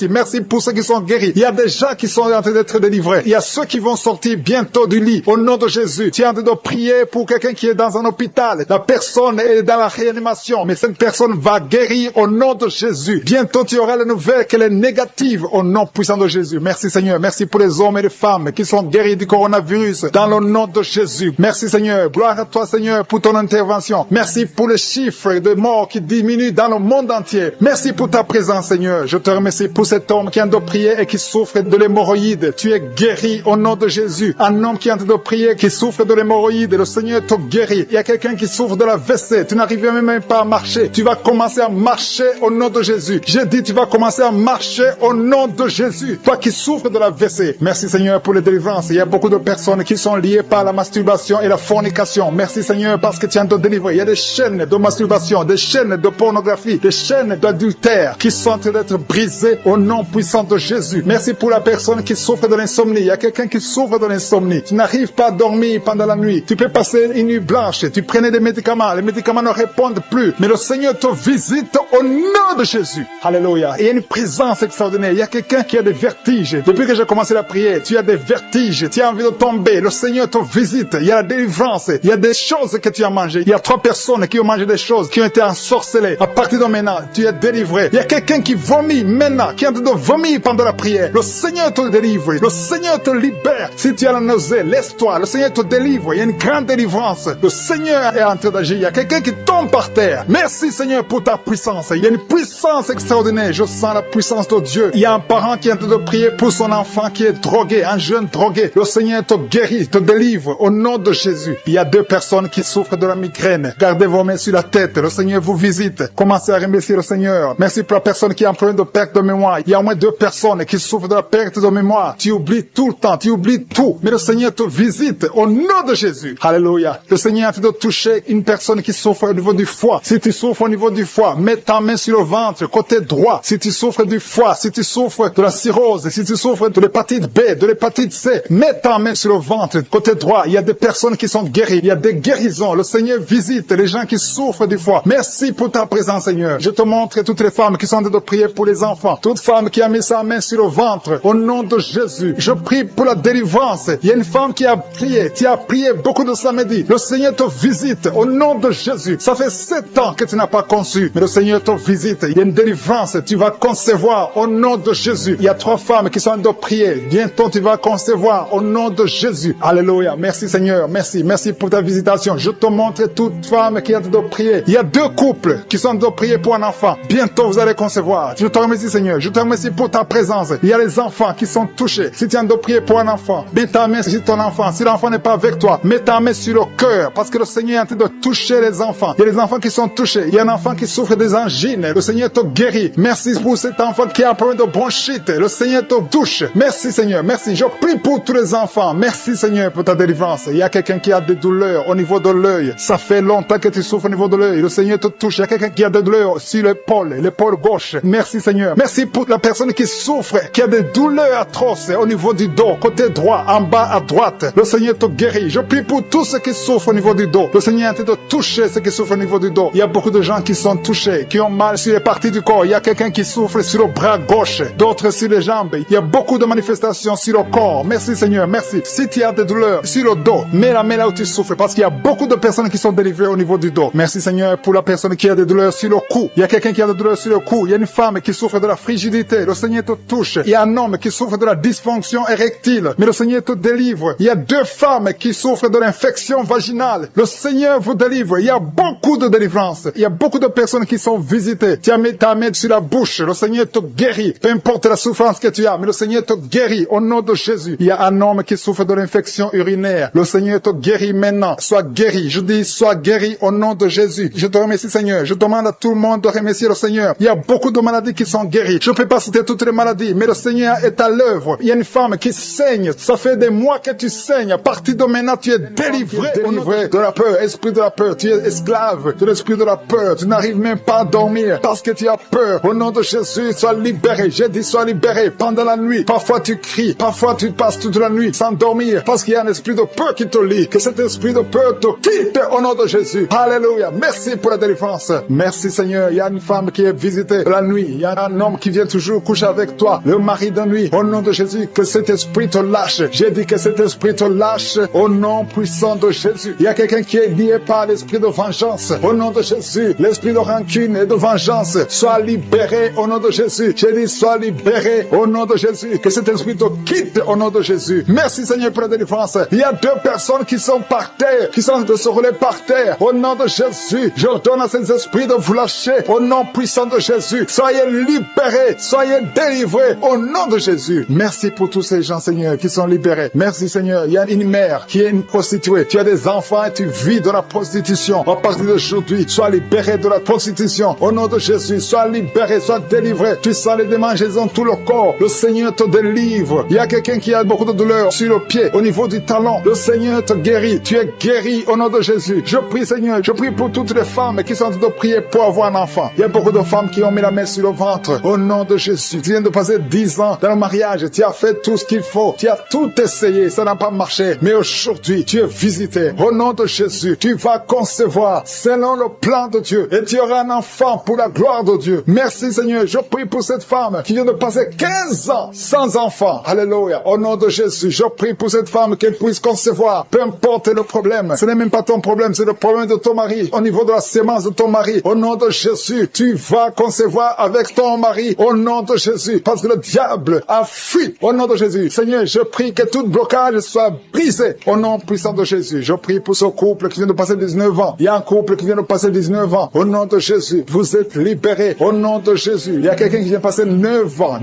merci pour ceux qui sont guéris. Il y a des gens qui sont en train d'être délivrés. Il y a ceux qui vont sortir bientôt du lit. Au nom de Jésus, tu es en train de prier pour quelqu'un qui est dans un hôpital. La personne est dans la réanimation, mais cette personne va guérir au nom de Jésus. Bientôt, tu auras la nouvelle qu'elle est négative au nom puissant de Jésus. Merci Seigneur. Merci pour les hommes et les femmes qui sont guéris du coronavirus dans le nom de Jésus. Merci Seigneur. Gloire à toi Seigneur pour ton intervention. Merci pour les chiffres de morts qui diminuent dans le monde entier. Merci pour ta présence Seigneur. Je te remercie pour cet homme qui est en train de prier et qui souffre de l'hémorroïde. Tu es guéri au nom de Jésus. Un homme qui est en train de prier, qui souffre de l'hémorroïde. Le Seigneur te guérit. Il y a quelqu'un qui souffre de la WC. Tu n'arrives même pas à marcher. Tu vas commencer à marcher au nom de Jésus. J'ai dit tu vas commencer à marcher au nom de Jésus. Toi qui souffres de la WC. Merci Seigneur pour les délivrances. Il y a beaucoup de personnes qui sont liées par la masturbation et la fornication. Merci Seigneur parce que tu es en train de délivrer. Il y a des chaînes de masturbation, des chaînes de pornographie, des chaînes d'adultère qui sont en train d'être brisées au nom puissant de Jésus. Merci pour la personne qui souffre de l'insomnie. Il y a quelqu'un qui souffre de l'insomnie. Tu n'arrives pas à dormir pendant la nuit. Tu peux passer une nuit blanche. Tu prenais des médicaments. Les médicaments ne répondent plus. Mais le Seigneur te visite au nom de Jésus. Alléluia. Il y a une présence extraordinaire. Il y a quelqu'un qui a des vertiges. Depuis que j'ai commencé la prière, tu as des vertiges. Tu as envie de tomber. Le Seigneur te visite. Il y a la délivrance. Il y a des choses que tu as mangées. Il y a 3 personnes qui ont mangé des choses, qui ont été ensorcelées. À partir de maintenant, tu es délivré. Il y a quelqu'un qui vomit maintenant, qui est en train de vomir pendant la prière. Le Seigneur te délivre. Le Seigneur te libère. Si tu as la nausée, laisse-toi. Le Seigneur te délivre. Il y a une grande délivrance. Le Seigneur est en train d'agir. Il y a quelqu'un qui tombe par terre. Merci Merci Seigneur pour ta puissance. Il y a une puissance extraordinaire. Je sens la puissance de Dieu. Il y a un parent qui est en train de prier pour son enfant qui est drogué, un jeune drogué. Le Seigneur te guérit, te délivre au nom de Jésus. Il y a 2 personnes qui souffrent de la migraine. Gardez vos mains sur la tête. Le Seigneur vous visite. Commencez à remercier le Seigneur. Merci pour la personne qui est en train de perte de mémoire. Il y a au moins 2 personnes qui souffrent de la perte de mémoire. Tu oublies tout le temps, tu oublies tout. Mais le Seigneur te visite au nom de Jésus. Alléluia. Le Seigneur est en train de toucher une personne qui souffre au niveau du foie. Si tu souffres au niveau du foie, mets ta main sur le ventre, côté droit. Si tu souffres du foie, si tu souffres de la cirrhose, si tu souffres de l'hépatite B, de l'hépatite C, mets ta main sur le ventre, côté droit. Il y a des personnes qui sont guéries. Il y a des guérisons. Le Seigneur visite les gens qui souffrent du foie. Merci pour ta présence, Seigneur. Je te montre toutes les femmes qui sont en train de prier pour les enfants. Toute femme qui a mis sa main sur le ventre, au nom de Jésus. Je prie pour la délivrance. Il y a une femme qui a prié. Tu as prié beaucoup de samedi. Le Seigneur te visite au nom de Jésus. Ça fait 7 ans que tu n'as pas conçu, mais le Seigneur te visite. Il y a une délivrance. Tu vas concevoir au nom de Jésus. Il y a 3 femmes qui sont en train de prier. Bientôt tu vas concevoir au nom de Jésus. Alléluia. Merci Seigneur. Merci. Merci pour ta visitation. Je te montre toute femme qui est en train de prier. Il y a 2 couples qui sont en train de prier pour un enfant. Bientôt vous allez concevoir. Je te remercie Seigneur. Je te remercie pour ta présence. Il y a les enfants qui sont touchés. Si tu es en train de prier pour un enfant, mets ta main sur ton enfant. Si l'enfant n'est pas avec toi, mets ta main sur le cœur, parce que le Seigneur est en train de toucher les enfants. Il y a les enfants qui sont touchés. Il y a un enfant qui souffre des angines. Le Seigneur te guérit. Merci pour cet enfant qui a un problème de bronchite. Le Seigneur te touche. Merci Seigneur. Merci. Je prie pour tous les enfants. Merci Seigneur pour ta délivrance. Il y a quelqu'un qui a des douleurs au niveau de l'œil. Ça fait longtemps que tu souffres au niveau de l'œil. Le Seigneur te touche. Il y a quelqu'un qui a des douleurs sur l'épaule gauche. Merci Seigneur. Merci pour la personne qui souffre, qui a des douleurs atroces au niveau du dos, côté droit, en bas à droite. Le Seigneur te guérit. Je prie pour tous ceux qui souffrent au niveau du dos. Le Seigneur est en train de toucher ceux qui souffrent au niveau du dos. Il y a beaucoup de gens qui sont touchés, qui ont mal sur les parties du corps. Il y a quelqu'un qui souffre sur le bras gauche, d'autres sur les jambes. Il y a beaucoup de manifestations sur le corps. Merci Seigneur, merci. Si tu as des douleurs sur le dos, mets la main là où tu souffres, parce qu'il y a beaucoup de personnes qui sont délivrées au niveau du dos. Merci Seigneur pour la personne qui a des douleurs sur le cou. Il y a quelqu'un qui a des douleurs sur le cou. Il y a une femme qui souffre de la frigidité. Le Seigneur te touche. Il y a un homme qui souffre de la dysfonction érectile. Mais le Seigneur te délivre. Il y a 2 femmes qui souffrent de l'infection vaginale. Le Seigneur vous délivre. Il y a beaucoup de délivrance. Il y a beaucoup de personnes qui sont visitées. Tu as mis ta main sur la bouche. Le Seigneur te guérit. Peu importe la souffrance que tu as, mais le Seigneur te guérit au nom de Jésus. Il y a un homme qui souffre de l'infection urinaire. Le Seigneur te guérit maintenant. Sois guéri. Je dis, sois guéri au nom de Jésus. Je te remercie Seigneur. Je demande à tout le monde de remercier le Seigneur. Il y a beaucoup de maladies qui sont guéries. Je ne peux pas citer toutes les maladies, mais le Seigneur est à l'œuvre. Il y a une femme qui saigne. Ça fait des mois que tu saignes. À partir de maintenant, tu es délivré. Délivré de la peur, esprit de la peur. Tu es esclave de l'esprit de la peur. Tu n'arrives même pas à dormir parce que tu as peur. Au nom de Jésus, sois libéré. J'ai dit, sois libéré pendant la nuit. Parfois tu cries. Parfois tu passes toute la nuit sans dormir parce qu'il y a un esprit de peur qui te lie. Que cet esprit de peur te quitte au nom de Jésus. Alléluia. Merci pour la délivrance. Merci Seigneur. Il y a une femme qui est visitée la nuit. Il y a un homme qui vient toujours coucher avec toi. Le mari de nuit. Au nom de Jésus, que cet esprit te lâche. J'ai dit que cet esprit te lâche au nom puissant de Jésus. Il y a quelqu'un qui est lié par l'esprit de vengeance. Au nom de Jésus, l'esprit de rancune et de vengeance soit libéré au nom de Jésus. J'ai dit, sois libéré au nom de Jésus. Que cet esprit te quitte au nom de Jésus. Merci Seigneur pour la délivrance. Il y a 2 personnes qui sont par terre, qui sont de se rouler par terre. Au nom de Jésus, j'ordonne à ces esprits de vous lâcher au nom puissant de Jésus. Soyez libérés, soyez délivrés au nom de Jésus. Merci pour tous ces gens, Seigneur, qui sont libérés. Merci Seigneur. Il y a une mère qui est une prostituée. Tu as des enfants et tu vis de la prostitution. À partir d'aujourd'hui, sois libéré de la prostitution. Au nom de Jésus, sois libéré, sois délivré. Tu sens les démangeaisons tout le corps. Le Seigneur te délivre. Il y a quelqu'un qui a beaucoup de douleur sur le pied, au niveau du talon. Le Seigneur te guérit. Tu es guéri au nom de Jésus. Je prie Seigneur, je prie pour toutes les femmes qui sont en train de prier pour avoir un enfant. Il y a beaucoup de femmes qui ont mis la main sur le ventre. Au nom de Jésus, tu viens de passer 10 ans dans le mariage. Tu as fait tout ce qu'il faut. Tu as tout essayé. Ça n'a pas marché. Mais aujourd'hui, tu es visité. Au nom de Jésus, tu vas concevoir selon le plan de Dieu. Et tu auras un enfant pour la gloire de Dieu. Merci Seigneur. Je prie pour cette femme qui vient de passer 15 ans sans enfant. Alléluia. Au nom de Jésus, je prie pour cette femme qu'elle puisse concevoir. Peu importe le problème. Ce n'est même pas ton problème. C'est le problème de ton mari. Au niveau de la sémence de ton mari. Au nom de Jésus, tu vas concevoir avec ton mari. Au nom de Jésus. Parce que le diable a fui. Au nom de Jésus. Seigneur, je prie que tout blocage soit brisé. Au nom puissant de Jésus. Je prie pour ce couple qui vient de passer 19 ans. Il y a un couple qui vient de passer 19 19 ans. Au nom de Jésus, vous êtes libérés. Au nom de Jésus, il y a quelqu'un qui vient passer 9 ans.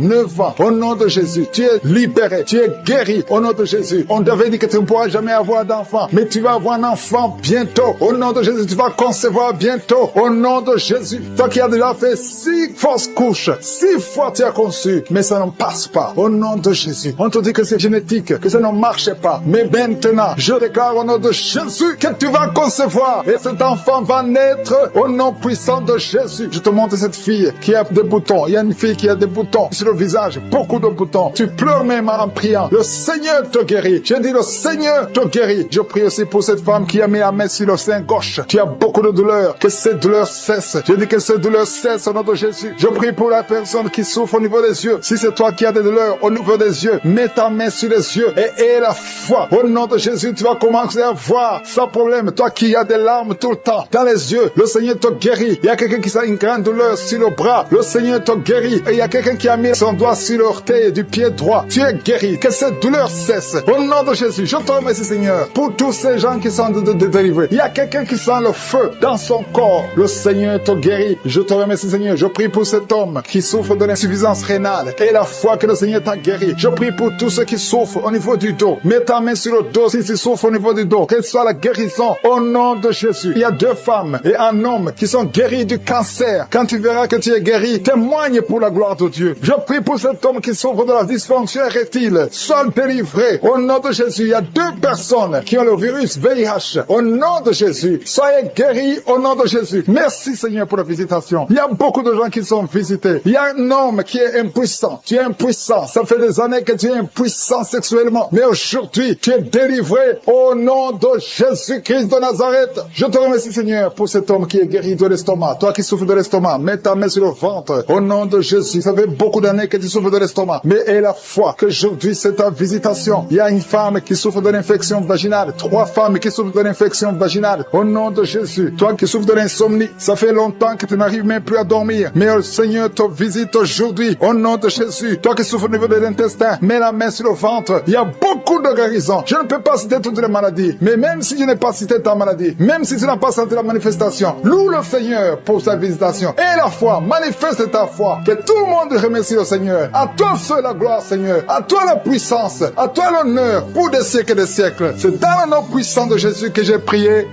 Au nom de Jésus, tu es libéré, tu es guéri. Au nom de Jésus, on t'avait dit que tu ne pourras jamais avoir d'enfant, mais tu vas avoir un enfant bientôt. Au nom de Jésus, tu vas concevoir bientôt. Au nom de Jésus, toi qui as déjà fait 6 fausses couches, 6 fois tu as conçu, mais ça ne passe pas. Au nom de Jésus, on te dit que c'est génétique, que ça ne marche pas. Mais maintenant, je déclare au nom de Jésus que tu vas concevoir et cet enfant va naître au nom puissant de Jésus. Je te montre cette fille qui a des boutons. Il y a une fille qui a des boutons sur le visage, beaucoup de boutons. Tu pleures même en priant. Le Seigneur te guérit. J'ai dit le Seigneur te guérit. Je prie aussi pour cette femme qui a mis la main sur le sein gauche. Tu as beaucoup de douleurs. Que ces douleurs cessent. Je dis que ces douleurs cessent au nom de Jésus. Je prie pour la personne qui souffre au niveau des yeux. Si c'est toi qui as des douleurs au niveau des yeux, mets ta main sur les yeux et aie la foi. Au nom de Jésus, tu vas commencer à voir sans problème. Toi qui as des larmes tout le temps dans les yeux, le Seigneur te guérit. Il y a quelqu'un qui a une grande douleur sur le bras. Le Seigneur te guérit. Et il y a quelqu'un qui a mis son doigt sur l'orteil du pied droit. Tu es guéri. Que cette douleur cesse. Au nom de Jésus, je te remercie, Seigneur, pour tous ces gens qui sont délivrés. Il y a quelqu'un qui sent le feu dans son corps. Le Seigneur te guérit. Je te remercie, Seigneur. Je prie pour cet homme qui souffre de l'insuffisance rénale. Et la foi que le Seigneur t'a guéri. Je prie pour tous ceux qui souffrent au niveau du dos. Mets ta main sur le dos si tu souffres au niveau du dos. Quelle soit la guérison au nom de Jésus. Il y a 2 femmes et un homme qui sont guéris du cancer. Quand tu verras que tu es guéri, témoigne pour la gloire de Dieu. Je prie pour cet homme qui souffre de la dysfonction érectile. Sois délivré au nom de Jésus. Il y a 2 personnes qui ont le virus VIH. Au nom de Jésus, soyez guéris au nom de Jésus. Merci Seigneur pour la visitation. Il y a beaucoup de gens qui sont visités. Il y a un homme qui est impuissant. Tu es impuissant. Ça fait des années que tu es impuissant sexuellement. Mais aujourd'hui, tu es délivré au nom de Jésus-Christ de Nazareth. Je te remercie Seigneur pour cet homme qui est guéri de l'estomac. Toi qui souffres de l'estomac, mets ta main sur le ventre. Au nom de Jésus, ça fait beaucoup d'années que tu souffres de l'estomac. Mais aie la foi qu'aujourd'hui c'est ta visitation. Il y a une femme qui souffre de l'infection vaginale. 3 femmes qui souffrent de l'infection vaginale. Au nom de Jésus. Toi qui souffres de l'insomnie, ça fait longtemps que tu n'arrives même plus à dormir. Mais le Seigneur te visite aujourd'hui. Au nom de Jésus. Toi qui souffres au niveau de l'intestin, mets la main sur le ventre. Il y a beaucoup de guérisons. Je ne peux pas citer toutes les maladies. Mais même si je n'ai pas cité ta maladie, même si tu n'as pas senti la manifestation, loue le Seigneur pour sa visitation. Et la foi, manifeste ta foi. Que tout le monde remercie le Seigneur. À toi seul la gloire, Seigneur. À toi la puissance. À toi l'honneur pour des siècles et des siècles. C'est dans le nom puissant de Jésus que j'ai prié.